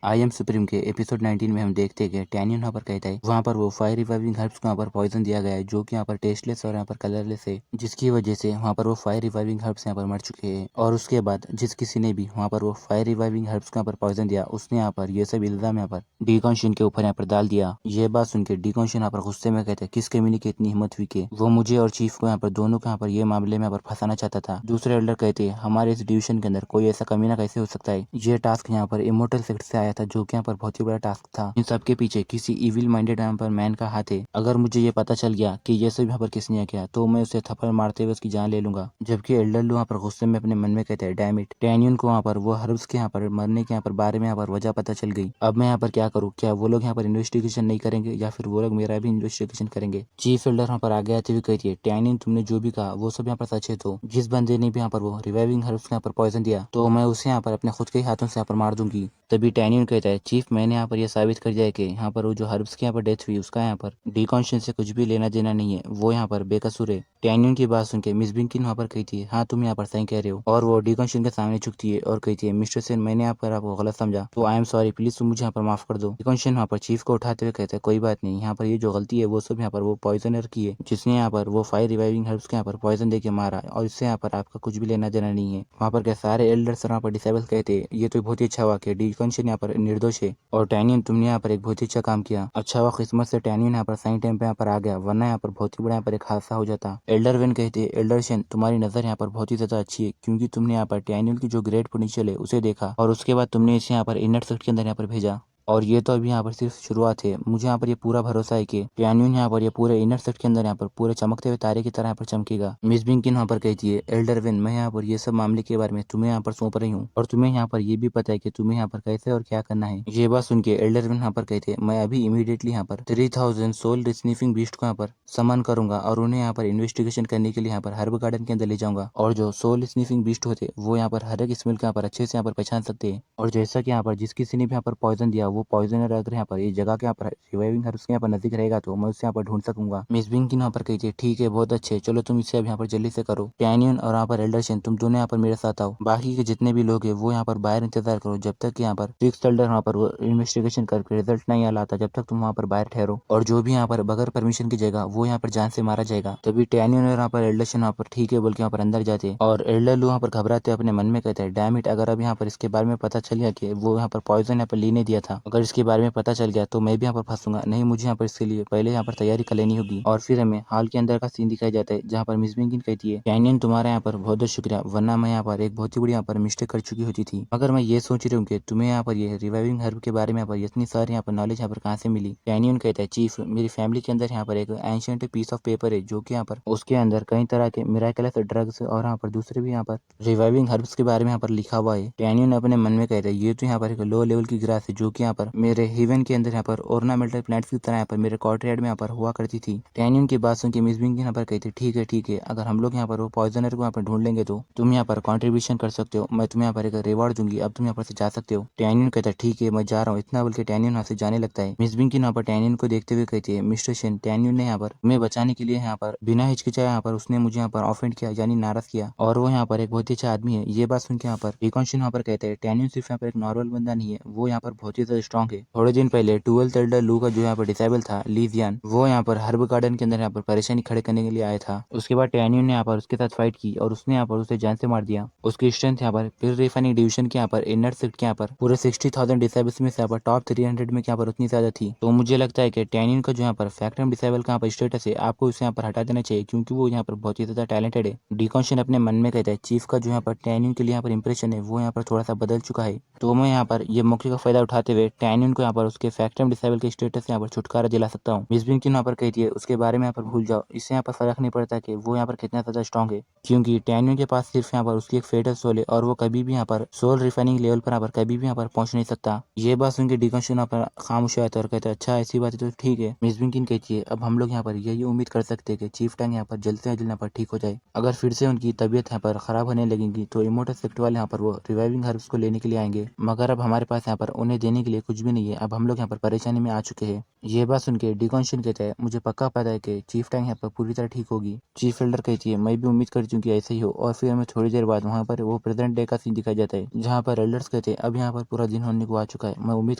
I am supreme के episode 19 में हम देखते हैं कि टैनियन यहाँ पर कहता है वहाँ पर वो फायर रिवाइविंग हर्ब्स को यहाँ पर पॉइजन दिया गया है जो कि यहाँ पर टेस्टलेस और यहाँ पर कलरलेस है, जिसकी वजह से वहाँ पर वो फायर रिवाइविंग हर्ब्स यहाँ पर मर चुके हैं। और उसके बाद जिस किसी ने भी वहाँ पर वो फायर रिवाइविंग हर्ब्स को यहाँ पर पॉइजन दिया, उसने यहाँ पर ये सब इल्जाम यहाँ पर डीकॉन्शन के ऊपर यहाँ पर डाल दिया। ये बात सुनकर डीकॉन्शन यहाँ पर गुस्से में कहते हैं किस कमीने की इतनी हिम्मत हुई कि वो मुझे और चीफ को यहाँ पर दोनों को यहाँ पर ये मामले में यहाँ पर फंसाना चाहता था। दूसरे एल्डर कहते हैं हमारे इस डिवीजन के अंदर कोई ऐसा कमीना कैसे हो सकता है। ये टास्क यहाँ पर इमोर्टल सेक्ट से आया था जो कि यहाँ पर बहुत ही बड़ा टास्क था। इन सब के पीछे किसी इविल माइंडेड यहाँ पर मैन का हाथ है। अगर मुझे ये पता चल गया कि ये सब यहाँ पर किसने किया तो मैं उसे थप्पड़ मारते हुए उसकी जान ले लूंगा। जबकि एल्डर लू यहाँ पर गुस्से में अपने मन में कहते हैं डैम इट, टैनियन को वहाँ पर वो हर्ब्स के यहाँ पर मरने के यहाँ पर बारे में यहाँ पर वजह पता चल गई। अब मैं यहाँ पर क्या करूँ? क्या वो लोग यहाँ पर इन्वेस्टिगेशन नहीं करेंगे या फिर वो लोग मेरा भी इन्वेस्टिगेशन करेंगे? चीफ एल्डर यहाँ पर आगे आते हुए कहती है टैनियन तुमने जो भी कहा वो सब यहाँ पर सच है। तो जिस बंदे ने भी यहाँ पर वो रिवाइविंग हर्ब्स के यहाँ पर पॉइजन दिया तो मैं उसे यहाँ पर अपने खुद के हाथों से यहाँ पर मार दूंगी। तभी टैनियन कहता है चीफ मैंने यहाँ पर यह साबित कर दिया है कि यहाँ पर वो जो हर्ब्स की यहाँ पर डेथ हुई उसका यहाँ पर डीकॉन्शन से कुछ भी लेना देना नहीं है, वो यहाँ पर बेकसूर है। टैनियन की बात सुनकर मिस बिंकिन वहाँ पर कहती है हाँ तुम यहाँ पर सही कह रहे हो, और वो डीकॉन्शन के सामने झुकती है और कहती है मिस्टर सेन मैंने यहाँ पर आपको गलत समझा तो आई एम सॉरी, प्लीज तुम मुझे यहाँ पर माफ कर दो। डीकॉन्शन वहाँ पर चीफ को उठाते हुए कहता है कोई बात नहीं, यहाँ पर ये जो गलती है वो सब यहाँ पर वो पॉइजनर की है जिसने यहाँ पर वो फायर रिवाइविंग हर्ब्स के यहाँ पर पॉइजन देके मारा, और इससे यहाँ पर आपका कुछ भी लेना देना नहीं है। वहाँ पर के सारे एल्डर्स वहाँ पर डिसेबल कहते हैं ये तो बहुत ही अच्छा हुआ कि डीकॉन्शन यहाँ पर निर्दोष है और टैनियन तुमने यहाँ पर एक बहुत ही अच्छा काम किया। अच्छा हुआ किस्मत से टैनियन यहाँ पर सही टाइम पे यहाँ पर आ गया, वरना यहाँ पर बहुत ही बड़ा यहाँ पर एक हादसा हो जाता। एल्डर वेन कहते हैं एल्डर शेन तुम्हारी नजर यहाँ पर बहुत ही ज्यादा अच्छी है क्योंकि तुमने यहाँ पर टैनियन की जो ग्रेट पोटेंशियल है उसे देखा और उसके बाद तुमने इसे यहाँ पर इनर सर्किट के अंदर यहाँ पर भेजा। और ये तो अभी यहाँ पर सिर्फ शुरुआत है, मुझे यहाँ पर ये पूरा भरोसा है कि टैनियन यहाँ पर ये पूरे इनर सेट के अंदर यहाँ पर पूरे चमकते हुए तारे की तरह यहाँ पर चमकेगा। मिस बिंकिन वहाँ पर कहती है एल्डर वेन मैं यहाँ पर ये सब मामले के बारे में तुम्हें यहाँ पर सौंप रही हूँ और तुम्हें यहाँ पर ये भी पता है कि तुम्हें यहाँ पर कैसे और क्या करना है। ये बात सुन के एल्डर वेन यहाँ पर कहते हैं मैं अभी इमीडिएटली यहाँ पर 3000 सोल स्निफिंग बीस्ट को यहाँ पर समन करूंगा और उन्हें यहाँ पर इन्वेस्टिगेशन करने के लिए यहाँ पर हर्ब गार्डन के अंदर ले जाऊंगा। और जो सोल स्निफिंग बीस्ट होते वो यहाँ पर हर एक स्मेल को यहाँ पर अच्छे से यहाँ पर पहचान सकते हैं। और जैसा कि यहाँ पर जिस किसी ने भी यहाँ पर पॉइजन दिया वो पॉइजनर अगर यहाँ पर इस जगह के यहाँ पर रिवाइविंग हर्ब्स के यहाँ पर नजदीक रहेगा तो मैं उससे यहाँ पर ढूंढ सकूंगा। मिस बिंकिन यहाँ पर कहती है ठीक है बहुत अच्छे, चलो तुम इसे अब यहाँ पर जल्दी से करो। टैनियन और यहाँ पर एल्डरशन तुम दोनों यहाँ पर मेरे साथ आओ, बाकी के जितने भी लोग हैं वो यहाँ पर बाहर इंतजार करो जब तक यहाँ पर सिक्स एल्डर वहाँ पर वो इन्वेस्टिगेशन करके रिजल्ट नहीं लाता जब तक तुम वहाँ पर बाहर ठहरो। और जो भी यहाँ पर बगैर परमिशन की जगह वो यहाँ पर जान से मारा जाएगा। तभी टैनियन और यहाँ पर एल्डरशन वहाँ पर ठीक है बोल के यहाँ पर अंदर जाते और एल्डर लू यहाँ पर घबराते अपने मन में कहते हैं डैम इट, अगर अब यहाँ पर इसके बारे में पता चल गया कि वो यहाँ पर पॉइजन यहाँ पर लीने दिया था, अगर इसके बारे में पता चल गया तो मैं भी यहाँ पर फंसूंगा। नहीं मुझे यहाँ पर इसके लिए पहले यहाँ पर तैयारी कर लेनी होगी। और फिर हमें हॉल के अंदर का सीन दिखाया जाता है जहाँ पर मिस बिंकिन कहती है टैनियन तुम्हारा यहाँ पर बहुत बहुत शुक्रिया, वरना मैं यहाँ पर एक बहुत ही बड़ी यहाँ पर मिस्टेक कर चुकी होती थी। मगर मैं ये सोच रही हूँ कि तुम्हें यहाँ पर ये रिवाइविंग हर्ब के बारे में यहाँ पर इतनी सारी यहाँ पर नॉलेज यहाँ पर कहाँ से मिली। टैनियन कहता है चीफ मेरी फैमिली के अंदर यहाँ पर एक एंशिएंट पीस ऑफ पेपर है जो कि यहाँ पर उसके अंदर कई तरह के मिराकलस ड्रग्स और यहाँ पर दूसरे भी यहाँ पर रिवाइविंग हर्ब्स के बारे में यहाँ पर लिखा हुआ है। टैनियन अपने मन में कहता है ये तो यहाँ पर एक लो लेवल की ग्रास है जो कि यहाँ पर मेरे हेवन के अंदर यहाँ पर ऑर्नामेंटल प्लांट्स की तरह यहाँ पर मेरे कॉर्टयार्ड में यहाँ पर हुआ करती थी। टैनियन की बात सुन के मिस बिंकिन यहाँ पर कहती ठीक है अगर हम लोग यहाँ पर वो पॉइजनर को यहाँ पर ढूंढ लेंगे तो तुम यहाँ पर कॉन्ट्रीब्यूशन कर सकते हो, मैं तुम्हें यहाँ पर एक रिवॉर्ड दूंगी, अब तुम यहाँ पर से जा सकते हो। टैनियन कहता है ठीक है मैं जा रहा हूँ, इतना बोल के टैनियन यहाँ से जाने लगता है। मिस बिंकिन यहाँ पर टैनियन को देखते हुए कहती है मिस्टर शेन टैनियन ने यहाँ पर तुम्हें बचाने के लिए यहाँ पर बिना हिचकिचाए यहाँ पर उसने मुझे यहाँ पर ऑफेंड किया यानी नाराज किया और वो यहाँ पर एक बहुत ही अच्छा आदमी है। ये बात सुन के यहाँ पर रिकॉन्शन यहाँ पर कहते हैं टैनियन सिर्फ यहाँ पर एक नॉर्मल बंदा नहीं है, वो यहाँ पर बहुत ही ज्यादा स्ट्रॉन्ग है। थोड़े दिन पहले 12th एल्डर लू का जो यहाँ पर डिसेबल था लीजियन, वो यहाँ पर हर्ब गार्डन के अंदर यहाँ पर परेशानी खड़े करने के लिए आया था। उसके बाद टैनियन ने यहाँ पर उसके साथ फाइट की और उसने यहाँ पर उसे जान से मार दिया। उसकी स्ट्रेंथ यहाँ पर फिर रिफाइनिंग डिवीजन के यहाँ पर इनर सेक्ट के यहाँ पर पूरे 60,000 डिसेबल्स में से यहाँ पर टॉप 300 में यहाँ पर उतनी ज्यादा थी। तो मुझे लगता है कि टैनियन का जो यहाँ पर फैक्टम डिसेबल का यहाँ पर स्टेटस है आपको इसे यहाँ पर हटा देना चाहिए क्योंकि वो यहाँ पर बहुत ही ज्यादा टैलेंटेड है। डीकॉन्शन अपने मन में कहता है चीफ का जो यहाँ पर टैनियन के लिए यहाँ पर इंप्रेशन है वो यहाँ पर थोड़ा सा बदल चुका है, तो मैं यहाँ पर ये मौके का फायदा उठाते हुए टैनियन को यहाँ पर उसके फैक्टम डिसेबल के स्टेटस से यहाँ पर छुटकारा दिला सकता हूँ। मिस बिंकिन यहाँ पर कहती है उसके बारे में यहाँ पर भूल जाओ, इससे यहाँ पर फर्क नहीं पड़ता कि वो यहाँ पर कितना ज्यादा स्ट्रॉन्ग है क्योंकि टैनियन के पास सिर्फ यहाँ पर उसकी एक फेटल सोल है और वो कभी भी यहाँ पर सोल रिफाइनिंग लेवल पर यहाँ पर कभी भी यहाँ पर पहुंच नहीं सकता। ये बात सुन के डीकॉन्शन यहाँ पर खामोश आता है और कहते हैं अच्छा ऐसी बात है तो ठीक है। मिस बिंकिन कहती है अब हम लोग यहाँ पर यही उम्मीद कर सकते हैं कि चीफ टैंग यहाँ पर जल्द से जल्द यहाँ पर ठीक हो जाए। अगर फिर से उनकी तबीयत यहाँ पर खराब होने लगेगी तो इमोर्टल सेक्ट वाले यहाँ पर वो रिवाइविंग हर्ब्स को लेने के लिए आएंगे, मगर अब हमारे पास यहाँ पर उन्हें देने के लिए लिए कुछ भी नहीं है, अब हम लोग यहाँ पर परेशानी में आ चुके हैं। ये बात सुन के डिकॉन्शन कहता है मुझे पक्का पता है कि चीफ टैंक यहाँ पर पूरी तरह ठीक होगी। चीफ एल्डर कहती है मैं भी उम्मीद करती हूँ कि ऐसे ही हो। और फिर हमें थोड़ी देर बाद वहाँ पर वो प्रेजेंट डे का सीन दिखाया जाता है जहाँ पर एल्डर्स कहते हैं अब यहाँ पर पूरा दिन होने को आ चुका है। मैं उम्मीद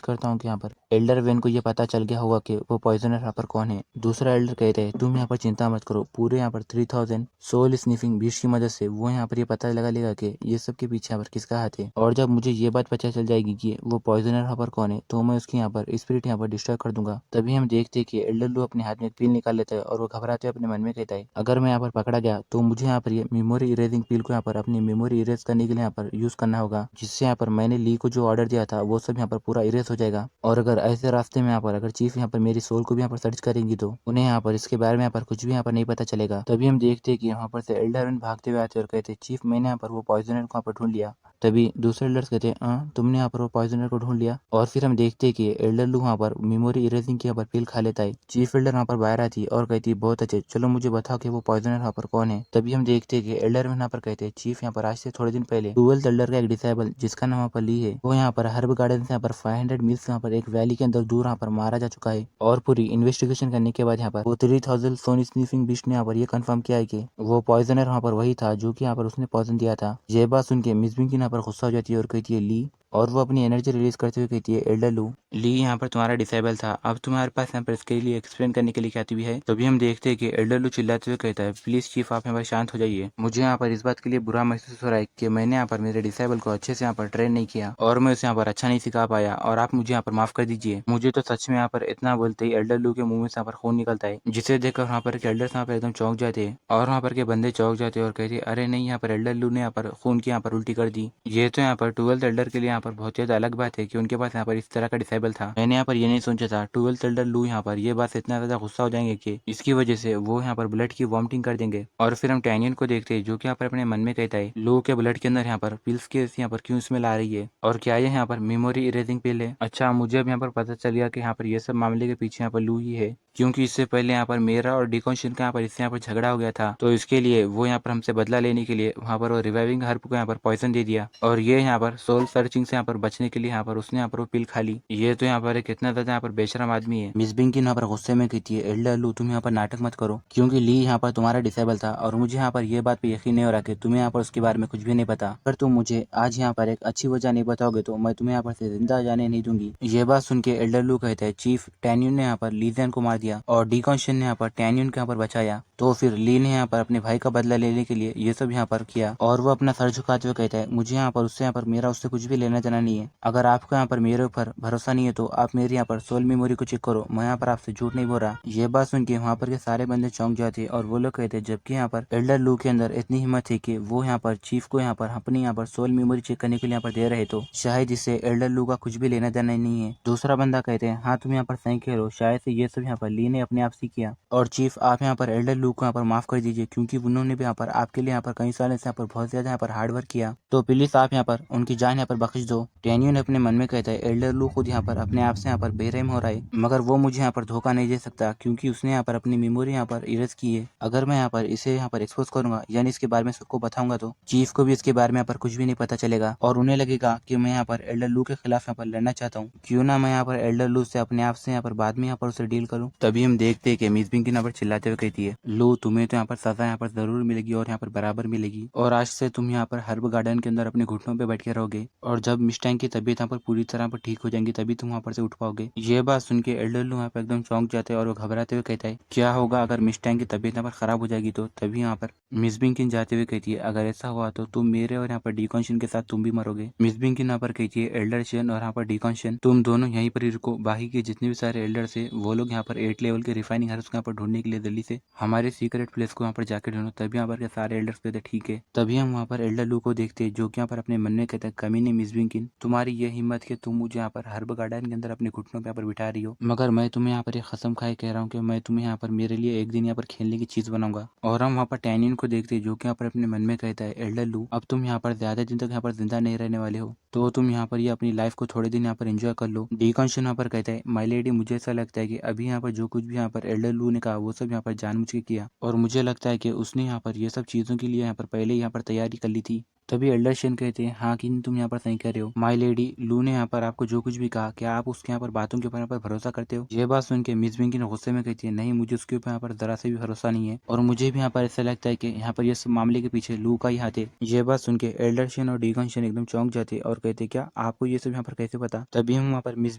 करता हूँ कि यहाँ पर एल्डर वेन को ये पता चल गया होगा कि वो पॉइजनर यहाँ पर कौन है। दूसरा एल्डर कहते हैं तुम यहाँ पर चिंता मत करो, पूरे यहाँ पर 3000 सोल स्निफिंग बीस्ट की मदद से वो यहाँ पर ये पता लगा लेगा कि ये सब के पीछे यहाँ पर किसका हाथ है। और जब मुझे ये बात पता चल जाएगी कि वो पॉइजनर यहाँ पर कौन है तो मैं उसकी यहाँ पर स्पिरिट यहाँ पर डिस्ट्रॉय कर दूंगा। तभी हम देखते हैं कि एल्डर लू अपने हाथ में एक पील निकाल लेता है और वो घबराते हुए अपने मन में कहता है अगर मैं यहाँ पर पकड़ा गया तो मुझे यहाँ पर ये मेमोरी इरेजिंग पील को यहाँ पर अपनी मेमोरी इरेज करने के लिए यहाँ पर यूज करना होगा, जिससे यहाँ पर मैंने ली को जो ऑर्डर दिया था वो सब यहाँ पर पूरा इरेज हो जाएगा। और अगर ऐसे रास्ते में यहाँ पर अगर चीफ यहाँ पर मेरी सोल को भी यहाँ पर सर्च करेंगी तो उन्हें यहाँ पर इसके बारे में यहाँ पर कुछ भी यहाँ पर नहीं पता चलेगा। तभी हम देखते हैं कि यहाँ पर से एल्डर भागते हुए आते और कहते हैं चीफ मैंने यहाँ पर वो पॉइजनर को यहाँ पर ढूंढ लिया। तभी दूसरे एल्डर्स कहते हैं तुमने यहाँ पर वो पॉइजनर को ढूंढ लिया। और फिर हम देखते हैं कि एल्डर लू वहाँ पर मेमोरी इरेजिंग की यहाँ पर पिल खा लेता है। चीफ एल्डर वहाँ पर बाहर आती है और कहती है बहुत अच्छे, चलो मुझे बताओ कि वो पॉइजनर यहाँ पर कौन है। तभी हम देखते हैं कि एल्डर यहाँ पर कहते हैं चीफ यहाँ पर आज से थोड़े दिन पहले 12th एल्डर का एक डिसेबल जिसका नाम यहाँ पर ली है वो यहाँ पर हर्ब गार्डन से यहाँ पर 500 मील्स यहाँ पर एक वैली के अंदर दूर यहाँ पर मारा जा चुका है। और पूरी इन्वेस्टिगेशन करने के बाद यहाँ पर वो 3000 सोन स्निफिंग बीस्ट ने यहाँ पर ये कंफर्म किया है कि वो पॉइजनर वहाँ पर वही था जो कि यहाँ पर उसने पॉइजन दिया था। ये बात सुन के मिस बिंग यहाँ पर गुस्सा हो जाती है और कहती है ली, और वो अपनी एनर्जी रिलीज करते हुए कहती है एल्डर लू ली यहाँ पर तुम्हारा डिसेबल था, अब तुम्हारे पास यहाँ पर इसके लिए एक्सप्लेन करने के लिए क्या भी है। तभी हम देखते हैं कि एल्डर लू चिल्लाते हुए कहता है प्लीज चीफ आप यहाँ पर शांत हो जाइए, मुझे यहाँ पर इस बात के लिए बुरा महसूस हो रहा है कि मैंने यहाँ पर मेरे डिसेबल को अच्छे से यहाँ पर ट्रेन नहीं किया और मैं उसे यहाँ पर अच्छा नहीं सिखा पाया और आप मुझे यहाँ पर माफ कर दीजिए। मुझे तो सच में यहाँ पर इतना बोलते ही एल्डर लू के मुंह में से यहाँ पर खून निकलता है, जिसे देखकर वहाँ पर के एल्डर्स यहाँ पर एकदम चौंक जाते हैं और वहाँ पर के बंदे चौंक जाते हैं और कहते अरे नहीं यहाँ पर एल्डर लू ने यहाँ पर खून की यहाँ पर उल्टी कर दी। ये तो यहाँ पर 12th एल्डर के लिए यहाँ पर बहुत ज्यादा अलग बात है कि उनके पास यहाँ पर इस तरह का डिसेबल था। मैंने यहाँ पर ये नहीं सोचा था 12th एल्डर लू यहाँ पर ये बात से इतना ज्यादा गुस्सा हो जाएंगे कि इसकी वजह से वो यहाँ पर ब्लड की वॉमिटिंग कर देंगे। और फिर हम टैनियन को देखते हैं जो कि यहाँ पर अपने मन में कहता है लू के ब्लड के अंदर यहाँ पर पिल्स के यहाँ पर क्यों स्मेल आ रही है और क्या ये यहाँ पर मेमोरी इरेजिंग पिल है। अच्छा मुझे अब यहाँ पर पता चल गया कि यहाँ पर ये सब मामले के पीछे यहाँ पर लू ही है, क्योंकि इससे पहले यहाँ पर मेरा और डिकॉन्शन का यहाँ पर इससे यहाँ पर झगड़ा हो गया था तो इसके लिए वो यहाँ पर हमसे बदला लेने के लिए वहाँ पर वो रिवाइविंग हर्ब को यहाँ पर पॉइजन दे दिया और ये यहाँ पर सोल सर्चिंग से यहाँ पर बचने के लिए यहाँ पर उसने यहाँ पर वो पिल खा ली। ये तो यहाँ पर कितना ज्यादा यहाँ पर बेशरम आदमी है। मिस बिंग यहाँ पर गुस्से में कहती है एल्डर लू तुम यहाँ पर नाटक मत करो, क्योंकि ली यहाँ पर तुम्हारा डिसेबल था और मुझे यहाँ पर ये बात पे यकीन नहीं हो रहा कि तुम्हें यहाँ पर उसके बारे में कुछ भी नहीं पता। अगर तुम मुझे आज यहाँ पर एक अच्छी वजह नहीं बताओगे तो मैं तुम्हें यहाँ पर से जिंदा जाने नहीं दूंगी। ये बात सुन के एल्डर लू कहता है चीफ टैन्यून ने यहाँ पर लीजन को मार दिया और डिकॉन्शन ने यहाँ पर टैन्यून को यहाँ पर बचाया, तो फिर ली ने यहाँ पर अपने भाई का बदला लेने के लिए ये सब यहाँ पर किया। और वो अपना सर झुकाते हुए कहता है मुझे यहाँ पर उससे यहाँ पर मेरा उससे कुछ भी लेना देना नहीं है। अगर आपको यहाँ पर मेरे ऊपर भरोसा नहीं है तो आप मेरे यहाँ पर सोल मेमोरी को चेक करो, मैं यहाँ पर आपसे झूठ नहीं बोल रहा। ये बात सुन के वहाँ पर के सारे बंदे चौंक जाते हैं और वो लोग कहते हैं जबकि यहाँ पर एल्डर लू के अंदर इतनी हिम्मत है कि वो यहाँ पर चीफ को यहाँ पर अपनी यहाँ पर सोल मेमोरी चेक करने के लिए यहाँ पर दे रहे तो शायद इससे एल्डर लू का कुछ भी लेना देना नहीं है। दूसरा बंदा कहते हैं हाँ तुम यहाँ पर सही कह रहे हो, शायद से ये सब यहाँ पर ली ने अपने आप से किया और चीफ आप यहाँ पर एल्डर लू को यहाँ पर माफ कर दीजिए, क्योंकि उन्होंने भी यहाँ पर आपके लिए यहाँ पर कई सालों से यहाँ पर बहुत ज्यादा यहाँ पर हार्ड वर्क किया, तो प्लीज आप यहाँ पर उनकी जान यहाँ पर बख्श दो। टैनियो ने अपने मन में कहता है एल्डर लू खुद यहाँ पर अपने आप से यहाँ पर बेरहम हो रहा है, मगर वो मुझे यहाँ पर धोखा नहीं दे सकता क्योंकि उसने यहाँ पर अपनी मेमोरी यहाँ पर इरेज की है। अगर मैं यहाँ पर इसे यहाँ पर एक्सपोज करूंगा यानी इसके बारे में सबको बताऊंगा तो चीफ को भी इसके बारे में यहाँ पर कुछ भी नहीं पता चलेगा और उन्हें लगेगा कि मैं यहाँ पर एल्डर लू के खिलाफ यहाँ पर लड़ना चाहता हूँ, क्यों ना मैं यहाँ पर एल्डर लू से अपने आप से यहाँ पर बाद में यहाँ पर उसे डील करूँ। तभी हम देखते हैं कि मिस बिंग यहाँ पर चिल्लाते हुए कहती है लू तुम्हें तो यहाँ पर सजा यहाँ पर जरूर मिलेगी और यहाँ पर बराबर मिलेगी और आज से तुम यहाँ पर हर्ब गार्डन के अंदर अपने घुटनों पे बैठ के रहोगे और जब मिस्टैंग की तबीयत यहाँ पर पूरी तरह पर ठीक हो जाएंगी तभी तुम वहाँ पर से उठ पाओगे। ये बात सुन के एल्डर लू यहाँ पर एकदम चौंक जाते हैं और वो घबराते हुए कहता है क्या होगा अगर मिस्टैंग की तबीयत यहाँ पर खराब हो जाएगी तो। तभी यहाँ पर मिस बिंकिन जाते हुए कहती है अगर ऐसा हुआ तो तुम मेरे और यहाँ पर डिकॉन्शन के साथ तुम भी मरोगे। मिस बिंकिन यहाँ पर कहती है एल्डर चेन और यहाँ पर डिकॉन्शन तुम दोनों यहीं पर ही रुको, बाकी के जितने भी सारे एल्डर्स है वो लोग यहाँ पर 8 लेवल के रिफाइनिंग हर्ब्स को यहाँ पर ढूंढने के लिए जल्दी से हमारे सीक्रेट प्लेस को यहाँ पर जाकर ढूंढो। तभी यहाँ पर के सारे एल्डर्स कहते ठीक है। तभी हम वहाँ पर एल्डर लू को देखते हैं जो कि यहाँ पर अपने मन में कहता है कमीने मिस बिंकिन तुम्हारी ये हिम्मत कि तुम मुझे यहाँ पर हर्ब गार्डन के अंदर अपने घुटनों पे यहाँ पर बिठा रही हो, मगर मैं तुम्हें यहाँ पर एक कसम खाए कह रहा हूँ कि मैं तुम्हें यहाँ पर मेरे लिए एक दिन यहाँ पर खेलने की चीज बनाऊंगा। और हम वहाँ पर टैनियन को देखते हैं जो कि यहाँ पर अपने मन में कहता है एल्डर लू अब तुम यहाँ पर ज्यादा दिन तक यहाँ पर जिंदा नहीं रहने वाले हो, तो तुम यहाँ पर ये अपनी लाइफ को थोड़े दिन यहाँ पर एंजॉय कर लो। डिकॉन्शन यहाँ पर कहता है माय लेडी मुझे ऐसा लगता है कि अभी यहाँ पर जो कुछ भी यहाँ पर एल्डर लू ने कहा वो सब यहाँ पर जानबूझ के किया और मुझे लगता है कि उसने यहाँ पर ये सब चीजों के लिए यहाँ पर पहले यहाँ पर तैयारी कर ली थी। तभी एल्डर शेन कहते हैं, हाँ किन तुम यहाँ पर सही कह रहे हो माई लेडी। लू ने यहाँ पर आपको जो कुछ भी कहा, क्या आप उसके यहाँ पर बातों के ऊपर यहाँ पर भरोसा करते हो? ये बात सुन के मिस बिंकिन गुस्से में कहती है, नहीं मुझे उसके ऊपर यहाँ पर जरा से भी भरोसा नहीं है, और मुझे भी यहाँ पर ऐसा लगता है कि यहाँ पर इस मामले के पीछे लू का ही हाथ है। ये बात सुन के एल्डर शेन और डीकन शेन एकदम चौंक जाते और कहते, क्या आपको ये सब यहाँ पर कैसे पता? तभी हम वहाँ पर मिस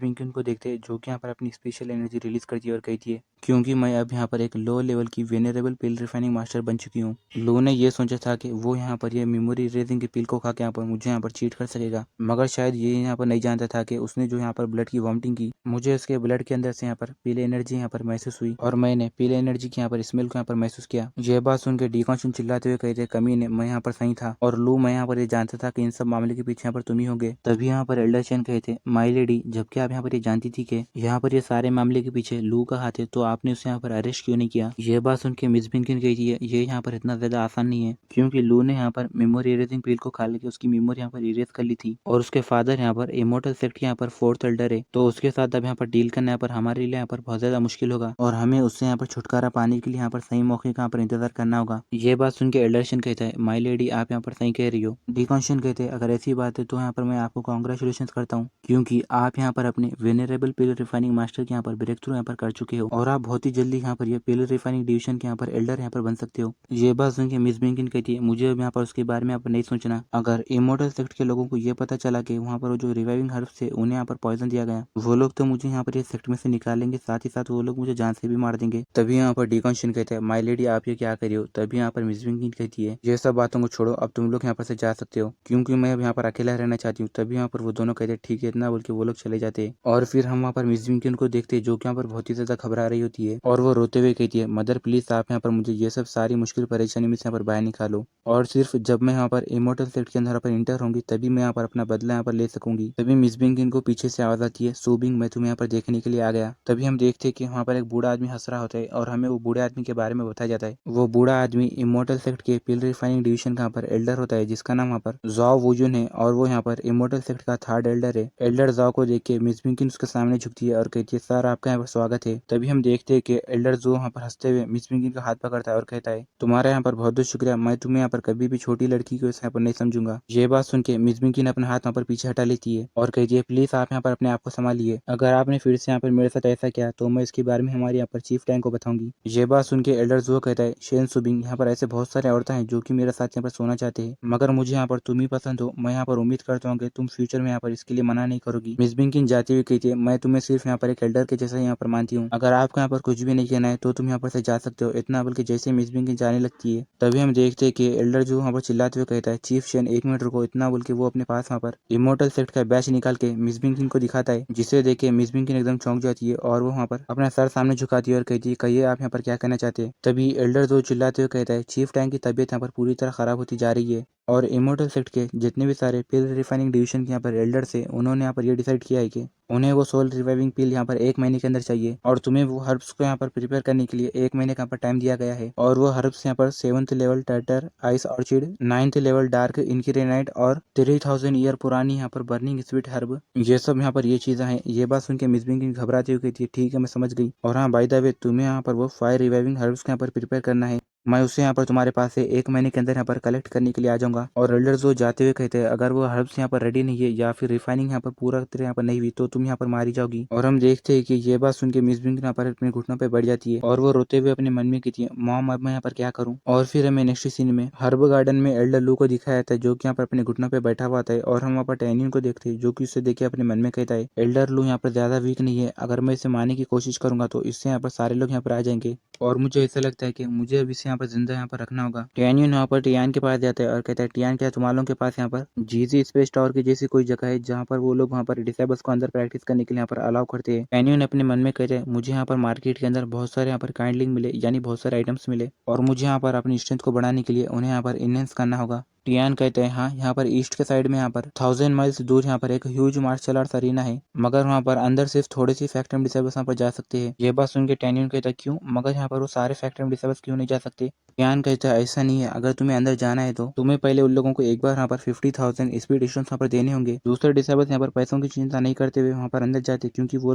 बिंकिन को देखते हैं, जो कि यहाँ पर अपनी स्पेशल एनर्जी रिलीज करती है और कहती है, क्योंकि मैं अब यहाँ पर एक लो लेवल की वेनेरेबल पिल रिफाइनिंग मास्टर बन चुकी हूँ। लो ने ये सोचा था कि वो यहाँ पर ये मेमोरी इरेजिंग की पिल को खा के यहाँ पर मुझे यहाँ पर चीट कर सकेगा, मगर शायद ये यहाँ पर नहीं जानता था कि उसने जो यहाँ पर ब्लड की वॉमिटिंग की, मुझे उसके ब्लड के अंदर से यहाँ पर पीले एनर्जी यहाँ पर महसूस हुई और मैंने पीले एनर्जी की यहाँ पर स्मेल को यहाँ पर महसूस किया। ये बात सुन के डीकॉन्शन चिल्लाते हुए कहते, कमीने मैं यहाँ पर सही था, और लू मैं यहाँ पर ये जानता था कि इन सब मामले के पीछे यहाँ पर तुम ही होंगे। तभी यहाँ पर एल्डर चैन कहते, माई लेडी जबकि आप यहाँ पर ये जानती थी कि यहाँ पर ये सारे मामले के पीछे लू का हाथ है, तो आपने उसे यहाँ पर अरेस्ट क्यों नहीं किया? ये बात सुन के मिस बिंकिन कहती है, ये यहाँ पर इतना ज्यादा आसान नहीं है, क्योंकि लू ने यहाँ पर मेमोरी इरेजिंग पिल को खा लेके उसकी मेमोरी यहाँ पर इरेज कर ली थी, और उसके फादर यहाँ पर इमोर्टल सेक्ट यहाँ पर फोर्थ एल्डर है, तो उसके साथ अब यहाँ पर डील करना यहाँ पर हमारे लिए यहाँ पर बहुत ज्यादा मुश्किल होगा, और हमें उससे यहाँ पर छुटकारा पाने के लिए यहाँ पर सही मौके का यहाँ पर इंतजार करना होगा। ये बात सुन के एल्डरशन कहता है, माई लेडी आप यहाँ पर सही कह रही हो। डीकॉन्शन कहते हैं, अगर ऐसी बात है तो यहाँ पर मैं आपको कॉन्ग्रेचुलेशन करता हूँ, क्योंकि आप यहाँ पर अपने वेनरेबल पिल रिफाइनिंग मास्टर के यहाँ पर ब्रेक थ्रू यहाँ पर कर चुके हो, और आप बहुत ही जल्दी यहाँ पर ये पिल रिफाइनिंग डिवीजन के यहाँ पर एल्डर यहाँ पर बन सकते हो। ये बात सुन के मिस बिंकिन कहती है, मुझे अब यहाँ पर उसके बारे में यहाँ पर नहीं सोचना। अगर इमोर्टल सेक्ट के लोगों को ये पता चला कि वहाँ पर जो रिवाइविंग हर्ब्स थे उन्हें यहाँ पर पॉइजन दिया गया, वो लोग तो मुझे यहाँ पर ये सेक्ट में से निकालेंगे, साथ ही साथ वो लोग मुझे जान से भी मार देंगे। तभी यहाँ पर डीकॉन्शन कहते हैं, माई लेडी आप ये क्या करी हो? तभी यहाँ पर मिस बिंकिन कहती है, ये सब बातों को छोड़ो, अब तुम लोग यहाँ पर से जा सकते हो, क्योंकि मैं अब यहाँ पर अकेला रहना चाहती हूँ। तभी यहाँ पर वो दोनों कहते हैं, ठीक है, इतना बोल के वो लोग चले जाते हैं, और फिर हम वहाँ पर मिस बिंकिन को देखते हैं, जो कि यहाँ पर बहुत ही ज्यादा घबरा रही होती है, और वो रोते हुए कहती है, मदर प्लीज आप यहाँ पर मुझे ये सब सारी मुश्किल परेशानी में से यहाँ पर बाहर निकालो, और सिर्फ जब मैं यहाँ पर इमोर्टल सेक्ट के अंदर यहाँ पर इंटर होंगी तभी मैं यहाँ पर अपना बदला यहाँ पर ले सकूंगी। तभी मिस बिंकिन को पीछे से आवाज आती है, सूबिंग मैं तुम्हें यहाँ पर देखने के लिए आ गया। तभी हम देखते हैं कि वहाँ पर एक बूढ़ा आदमी हंस रहा होता है, और हमें वो बूढ़े आदमी के बारे में बताया जाता है। वो बूढ़ा आदमी इमोर्टल सेक्ट के पिल रिफाइनिंग डिवीजन का यहाँ पर एल्डर होता है, जिसका नाम यहाँ पर जाओ वुजुन है, और वो यहाँ पर इमोर्टल सेक्ट का थर्ड एल्डर है। एल्डर जाओ को देख के मिस बिंकिन उसके सामने झुकती है और कहती है, सर आपका यहाँ पर स्वागत है। तभी हम देखते हैं कि एल्डर जो यहाँ पर हंसते हुए मिस बिंकिन का हाथ पकड़ता है और कहता है, तुम्हारा यहाँ पर बहुत बहुत शुक्रिया, मैं तुम्हें यहाँ पर कभी भी छोटी लड़की को यहाँ पर नहीं समझूंगा। ये बात सुन के मिस बिंकिन अपना हाथ यहाँ पर पीछे हटा लेती है और कहती है, प्लीज आप यहाँ पर अपने आप को संभालिए, अगर आपने फिर से यहाँ पर मेरे साथ ऐसा किया तो मैं इसके बारे में हमारे यहाँ पर चीफ टैंक को बताऊंगी। ये बात सुन के एल्डर जो कहता है, शेन सुबिंग यहाँ पर ऐसे बहुत सारे औरतें हैं जो कि मेरे साथ यहाँ पर सोना चाहते हैं, मगर मुझे यहाँ पर तुम ही पसंद हो। मैं यहाँ पर उम्मीद करता हूँ कि तुम फ्यूचर में यहाँ पर इसके लिए मना नहीं करोगी। मिस बिंकिन जाती हुई कहती है, मैं तुम्हें सिर्फ यहाँ पर एक एल्डर के जैसा यहाँ पर मानती हूँ, अगर आपको यहाँ पर कुछ भी नहीं कहना है तो तुम यहाँ पर से जा सकते हो। इतना बल्कि जैसे मिस बिंकिन जाने लगती है तभी हम देखते हैं कि एल्डर जो वहाँ पर चिल्लाते हुए कहता है, चीफ शेन एक मिनट रुको। इतना बोल के वो अपने पास वहाँ पर इमोर्टल सेक्ट का बैच निकाल के मिस बिंकिन को दिखाता है, जिसे देख के मिस बिंकिन एकदम चौंक जाती है और वो वहाँ पर अपना सर सामने झुकाती है और कहती है, कहिए आप यहाँ पर क्या कहना चाहते हैं? तभी एल्डर जो चिल्लाते हुए कहता है, चीफ टैंक की तबीयत यहाँ पर पूरी तरह खराब होती जा रही है, और इमोर्टल सेक्ट के जितने भी सारे पिल रिफाइनिंग डिवीजन के यहाँ पर एल्डर्स है, उन्होंने यहाँ पर ये डिसाइड किया है कि उन्हें वो सोल रिवाइविंग पिल यहाँ पर 1 महीने के अंदर चाहिए, और तुम्हें वो हर्ब्स को यहाँ पर प्रिपेयर करने के लिए 1 महीने का यहाँ पर टाइम दिया गया है। और वो हर्ब्स यहाँ पर 7th लेवल टर्टर ice orchid, 9th level dark इंक्रेनाइट, और 3000 ईयर पुरानी यहाँ पर बर्निंग स्वीट हर्ब, ये सब यहाँ पर ये चीजें हैं। ये बात सुन के मिस बिंकिन घबराती हुई कहती है, ठीक है मैं समझ गई, और हाँ बाय द वे तुम्हें यहाँ पर वो फायर रिवाइविंग हर्ब्स को यहाँ पर प्रिपेयर करना है, मैं उसे यहाँ पर तुम्हारे पास से 1 महीने के अंदर यहाँ पर कलेक्ट करने के लिए आ जाऊंगा। और एल्डर जो जाते हुए कहते हैं, अगर वो हर्ब्स यहाँ पर रेडी नहीं है या फिर रिफाइनिंग यहाँ पर पूरा तरह यहाँ पर नहीं हुई तो तुम यहाँ पर मारी जाओगी। और हम देखते हैं कि ये बात सुन के मिस बिंकिन यहाँ पर अपने घुटनों पर बैठ जाती है और वो रोते हुए अपने मन में कहती है, मॉम अब मैं यहाँ पर क्या करूँ? और फिर हमें नेक्स्ट सीन में हर्ब गार्डन में एल्डर लू को दिखाया जाता है, जो कि यहाँ पर अपने घुटनों पर बैठा हुआ था, और हम वहाँ पर टैनियन को देखते हैं, जो कि उससे देखे अपने मन में कहता है, एल्डर लू यहाँ पर ज्यादा वीक नहीं है, अगर मैं इसे मारने की कोशिश करूंगा तो इससे यहाँ पर सारे लोग यहाँ पर आ जाएंगे, और मुझे ऐसा लगता है कि मुझे अब इसे यहाँ पर जिंदा यहाँ पर रखना होगा। टैनियन यहाँ पर टियान के पास जाता है और कहता है, टियान क्या तुम लोगों के पास यहाँ पर जीजी स्पेस टावर की जैसी कोई जगह है जहाँ पर वो लोग वहाँ पर डिसेबल्स को अंदर प्रैक्टिस करने के लिए यहाँ पर अलाउ करते हैं? टैनियन अपने मन में कहते हैं, मुझे यहाँ पर मार्केट के अंदर बहुत सारे यहाँ पर काइंडलिंग मिले, यानी बहुत सारे आइटम्स मिले, और मुझे यहाँ पर अपनी स्ट्रेंथ को बढ़ाने के लिए उन्हें यहाँ पर इनहेंस करना होगा। टियान कहते हैं, हाँ यहाँ पर ईस्ट के साइड में यहाँ पर 1000 माइल्स दूर यहाँ पर एक ह्यूज मार्शल आर्ट्स अरीना है, मगर वहाँ पर अंदर सिर्फ थोड़े सी फैक्ट्री डिसेबल्स वहाँ पर जा सकते हैं। ये बात सुन के टैनियन कहता है, क्यों? मगर यहाँ पर वो सारे फैक्ट्री डिसेबल्स क्यों नहीं जा सकते? टियान कहता है, ऐसा नहीं है, अगर तुम्हें अंदर जाना है तो तुम्हें पहले उन लोगों को एक बार यहाँ पर 50,000 स्पीड स्टोन्स वहाँ पर देने होंगे। दूसरे डिसेबल्स यहाँ पर पैसों की चिंता नहीं करते हुए वहाँ पर अंदर जाते, क्योंकि वो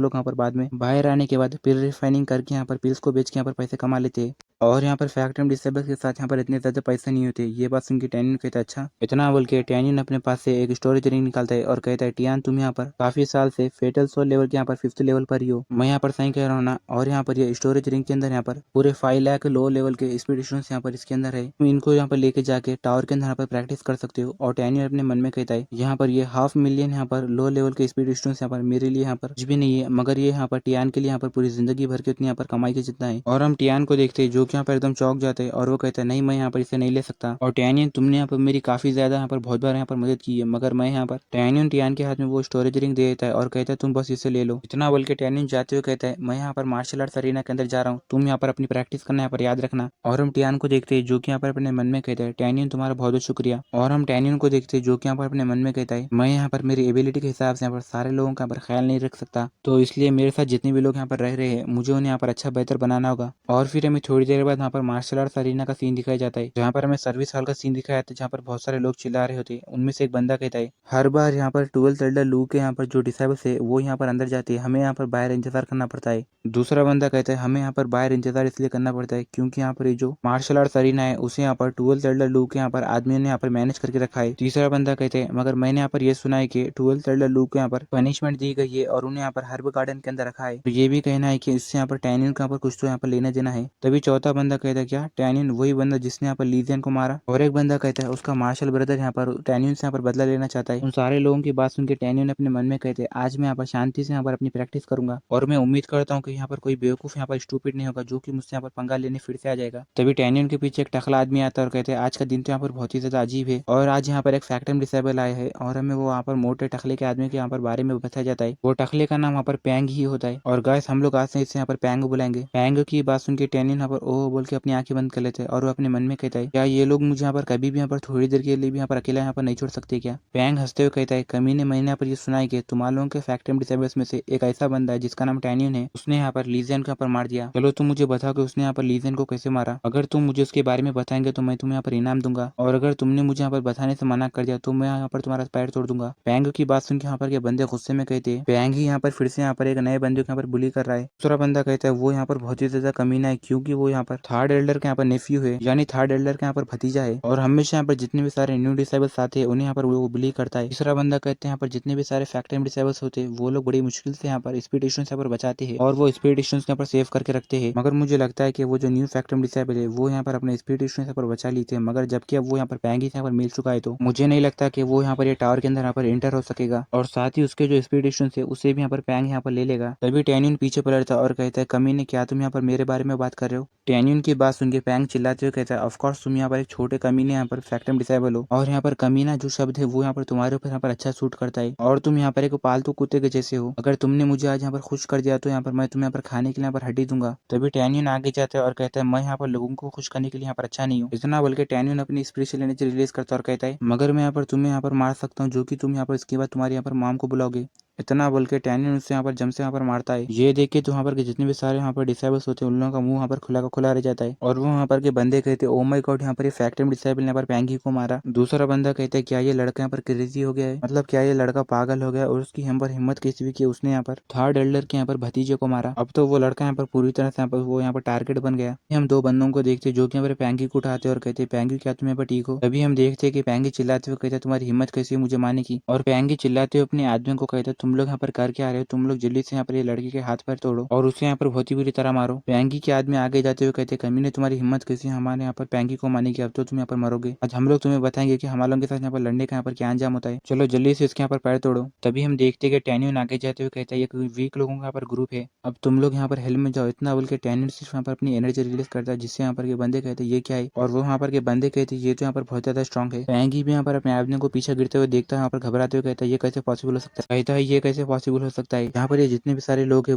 लोग यहाँ पर बाद में बाहर आने के बाद पिल रिफाइनिंग करके यहाँ पर पिल्स को बेच के यहाँ पर पैसे कमा लेते हैं, और यहाँ पर फैक्ट्री डिसेबल्स के साथ यहाँ पर इतने ज्यादा पैसे नहीं होते। ये बात सुन के टैनियन कहता है, अच्छा। इतना बोल के टैनियन अपने पास से एक स्टोरेज रिंग निकालता है और कहता है टियान तुम यहाँ पर काफी साल से फेटल सोल लेवल के यहाँ पर 5th लेवल पर ही हो, मैं यहाँ पर सही कह रहा हूँ ना। और यहाँ पर ये स्टोरेज रिंग के अंदर यहाँ पर पूरे 5 लाख लो लेवल के स्पीड स्टोन्स यहाँ पर इसके अंदर है। तुम इनको यहाँ पर लेके जाके टावर के अंदर यहाँ पर प्रैक्टिस कर सकते हो। और टैनियन अपने मन में कहता है यहाँ पर ये 500,000 यहाँ पर लो लेवल के स्पीड स्टोन्स यहाँ पर मेरे लिए यहाँ पर कुछ भी नहीं है, मगर ये यहाँ पर टियान के लिए यहाँ पर पूरी जिंदगी भर के उतनी यहाँ पर कमाई के जितना है। और हम टियान को देखते हैं जो कि यहाँ पर एकदम चौंक जाते हैं और वो कहता है नहीं मैं यहाँ पर इसे नहीं ले सकता। और टैनियन तुमने यहाँ पर मेरी काफी ज्यादा यहाँ पर बहुत बार यहाँ पर मदद की है, मगर मैं यहाँ पर टैनियन टियान के हाथ में वो स्टोरेज रिंग दे देता है और कहता है तुम बस इसे ले लो। इतना बोल के टैनियन जाते हुए कहता है मैं यहाँ पर मार्शल आर्ट्स अरीना के अंदर जा रहा हूँ, तुम यहाँ पर अपनी प्रैक्टिस करना यहाँ पर याद रखना। और हम टियान को देखते हैं जो कि यहाँ पर अपने मन में कहता है टैनियन तुम्हारा बहुत बहुत शुक्रिया। और हम टैनियन को देखते हैं जो कि यहाँ पर अपने मन में कहता है मैं यहाँ पर मेरी एबिलिटी के हिसाब से यहाँ पर सारे लोगों का यहाँ पर ख्याल नहीं रख सकता, तो इसलिए मेरे साथ जितने भी लोग यहाँ पर रह रहे हैं मुझे उन्हें यहाँ पर अच्छा बेहतर बनाना होगा। और फिर हमें थोड़ी देर बाद यहाँ पर मार्शल आर्ट्स अरीना का सीन दिखाया जाता है जहाँ पर हमें सर्विस हॉल का सीन दिखाया जाता है जहाँ पर बहुत सारे लोग चिल्ला रहे होते हैं। उनमें से एक बंदा कहता है हर बार यहाँ पर 12th एल्डर लू के यहाँ पर जो डिसेबल्स है वो यहाँ पर अंदर जाते हैं, हमें यहाँ पर बाहर इंतजार करना पड़ता है। दूसरा बंदा कहता है हमें यहाँ पर बाहर इंतजार इसलिए करना पड़ता है क्योंकि यहाँ पर ये जो मार्शल आर्ट्स अरीना है उसे यहाँ पर 12th एल्डर लू के यहाँ पर आदमी ने यहाँ पर मैनेज करके रखा है। तीसरा बंदा कहते हैं मगर मैंने यहाँ पर ये सुना है कि 12th एल्डर लू को यहाँ पर पनिशमेंट दी गई है और उन्हें यहाँ पर हर्ब गार्डन के अंदर रखा है, तो ये भी कहना है कि इससे यहाँ पर टैनियन का यहाँ पर कुछ तो यहाँ पर लेना देना है। तभी चौथा बंदा कहता है क्या टैनियन वही बंदा जिसने यहाँ पर लीजियन को मारा। और एक बंदा कहता है उसका मार्शल ब्रदर यहाँ पर टैनियन से यहाँ पर बदला लेना चाहता है। उन सारे लोगों की बात सुन के टैनियन अपने मन में कहते हैं आज मैं यहाँ पर शांति से यहाँ पर अपनी प्रैक्टिस करूंगा और मैं उम्मीद करता हूँ कि यहाँ पर कोई बेवकूफ यहाँ पर स्टूपिड नहीं होगा जो कि मुझसे यहाँ पर पंगा लेने फिर से आ जाएगा। तभी टैनियन के पीछे एक टकला आदमी आता है और कहते हैं आज का दिन तो यहाँ पर बहुत ही ज्यादा अजीब है और आज यहाँ पर एक फैक्टम डिसेबल आया है और हमें वो यहाँ पर मोटे टकले के आदमी के यहाँ पर बारे में बताया जाता है। वो टकले का नाम यहाँ पर पैंग ही होता है और गाइस हम लोग आज से इसे यहाँ पर पैंग बुलाएंगे। पैंग की बात सुन के टैनियन यहाँ पर ओह बोल के अपनी आंखें बंद कर लेते हैं और वो अपने मन में कहता है क्या ये लोग मुझे यहाँ पर कभी भी यहाँ पर थोड़ी देर के लिए भी यहाँ पर अकेला यहाँ पर नहीं छोड़ सकते क्या। पैंग हंसते हुए कहता है कमीने मैंने यहाँ पर ये सुना है कि तुम्हारे लोगों के फैक्टम डिसेबल्स में से एक ऐसा बंदा है जिसका नाम टैनियन है, उसने यहाँ पर लीजियन को यहाँ पर मार दिया। चलो तुम मुझे बताओ कि उसने यहाँ पर लीजियन को कैसे मारा। अगर तुम मुझे उसके बारे में बताएंगे तो मैं तुम्हें यहाँ पर इनाम दूंगा और अगर तुमने मुझे यहाँ पर बताने से मना कर दिया तो मैं यहाँ पर तुम्हारा पैर तोड़ दूंगा। पैंग की बात सुन के यहाँ पर के बंदे गुस्से में कहते हैं पैंग ही यहाँ पर फिर से यहाँ पर एक नए बंदे को यहाँ पर बुली कर रहा है। दूसरा बंदा कहता है वो यहाँ पर बहुत ही ज्यादा कमीना है क्योंकि वो यहाँ पर थर्ड एल्डर के यहाँ पर नेफ्यू है यानी थर्ड एल्डर के यहाँ पर भतीजा है और हमेशा यहाँ पर जितने भी सारे न्यू डिसेबल्स आते हैं उन्हें यहाँ पर वो बुली करता है। तीसरा बंदा कहते हैं यहाँ पर जितने भी सारे फैक्टम डिसेबल्स होते हैं वो लोग बड़ी मुश्किल से यहाँ पर स्पीड स्टोन्स यहाँ पर बचाते हैं और वो स्पीड स्टोन्स यहाँ पर सेव करके रखते हैं। मगर मुझे लगता है कि वो जो न्यू फैक्टम डिसेबल है वो यहाँ पर अपने स्पीड स्टोन्स यहाँ पर बचा ली थे, मगर जबकि अब वो यहाँ पर पैंगी से यहाँ पर मिल चुका है तो मुझे नहीं लगता कि वो यहाँ पर ये टावर के अंदर यहाँ पर एंटर हो सकेगा और साथ ही उसके जो स्पीड स्टोन्स है उसे भी यहाँ पर पैंग यहाँ पर ले लेगा। तभी टैनियन पीछे पलटता और कहता है कमीने क्या तुम यहाँ पर मेरे बारे में बात कर रहे हो। टैनियन की बात सुन के पैंग चिल्लाते हुए कहता है ऑफ कोर्स तुम यहाँ पर एक छोटे कमीने यहाँ पर फैक्टम डिसेबल हो और यहाँ पर कमीना जो शब्द है वो यहाँ पर तुम्हारे ऊपर यहाँ पर अच्छा सूट करता है और तुम यहाँ पर एक पालतू कुत्ते के जैसे हो। अगर तुमने मुझे आज यहाँ पर खुश कर दिया तो यहाँ पर मैं तुम्हें यहाँ पर खाने के लिए यहाँ पर हड्डी दूंगा। तभी टैनियन आगे जाता है और कहता है मैं यहाँ पर लोगों को खुश करने के लिए यहाँ पर अच्छा नहीं हूँ। इतना बोल के टैनियन अपनी स्पिरिचुअल एनर्जी रिलीज करता है और कहता है मगर मैं यहाँ पर तुम्हें यहाँ पर मार सकता हूँ जो कि तुम यहाँ पर इसके बाद तुम्हारे यहाँ पर मॉम को बुलाओगे। इतना बोल के टैनियन उससे यहाँ पर जम से यहाँ पर मारता है। ये देख के तो वहाँ पर के जितने भी सारे यहाँ पर डिसेबल्स होते हैं उन लोगों का मुंह यहाँ पर खुला का खुला रह जाता है और वो वहाँ पर के बंदे कहते हैं ओ माय गॉड यहाँ पर ये फैक्टम डिसेबल ने यहाँ पर पैंगी को मारा। दूसरा बंदा कहता है क्या ये लड़का यहाँ पर क्रेजी हो गया है, मतलब क्या ये लड़का पागल हो गया और उसकी यहाँ पर हिम्मत कैसी हुई कि उसने यहाँ पर थर्ड एल्डर के यहाँ पर भतीजे को मारा। अब तो वो लड़का यहाँ पर पूरी तरह से वो यहाँ पर टारगेट बन गया। हम दो बंदों को देखते जो कि यहाँ पर पैंगी को उठाते और कहते पैंगी क्या तुम यहाँ पर ठीक हो। तभी हम देखते कि पैंगी चिल्लाते हुए कहते तुम्हारी हिम्मत कैसी है मुझे मारने की और पैंगी चिल्लाते हुए अपने आदमियों को कहते तुम लोग यहाँ पर करके आ रहे हो, तुम लोग जल्दी से यहाँ पर ये लड़की के हाथ पैर तोड़ो और उसे यहाँ पर बहुत ही बुरी तरह मारो। पैंगी के आदमी आगे जाते हुए कहते कमीने तुम्हारी हिम्मत कैसी है हमारे यहाँ पर पैंगी को मारने की, अब तो तुम यहाँ पर मरोगे। आज हम लोग तुम्हें बताएंगे कि हमारे के साथ यहाँ पर लड़ने का यहाँ पर क्या अंजाम होता है, चलो जल्दी से इसके यहाँ पर पैर तोड़ो। तभी हम देखते कि टैनियन आगे जाते हुए कहता है ये कोई वीक लोगों का यहाँ पर ग्रुप है, अब तुम लोग यहाँ पर हेल्प में जाओ। इतना बोल के टैनियन सिर्फ यहाँ पर अपनी एनर्जी रिलीज करता है जिससे यहाँ पर के बंदे कहते ये क्या है और वो यहाँ पर के बंदे कहते ये तो यहाँ पर बहुत ज्यादा स्ट्रॉन्ग है। पैंगी भी यहाँ पर अपने आदमी को पीछे गिरते हुए देखता है, यहाँ पर घबराते हुए कहता है ये कैसे पॉसिबल हो सकता है, कहता है ये कैसे पॉसिबल हो सकता है। यहाँ पर ये जितने भी सारे लोग हैं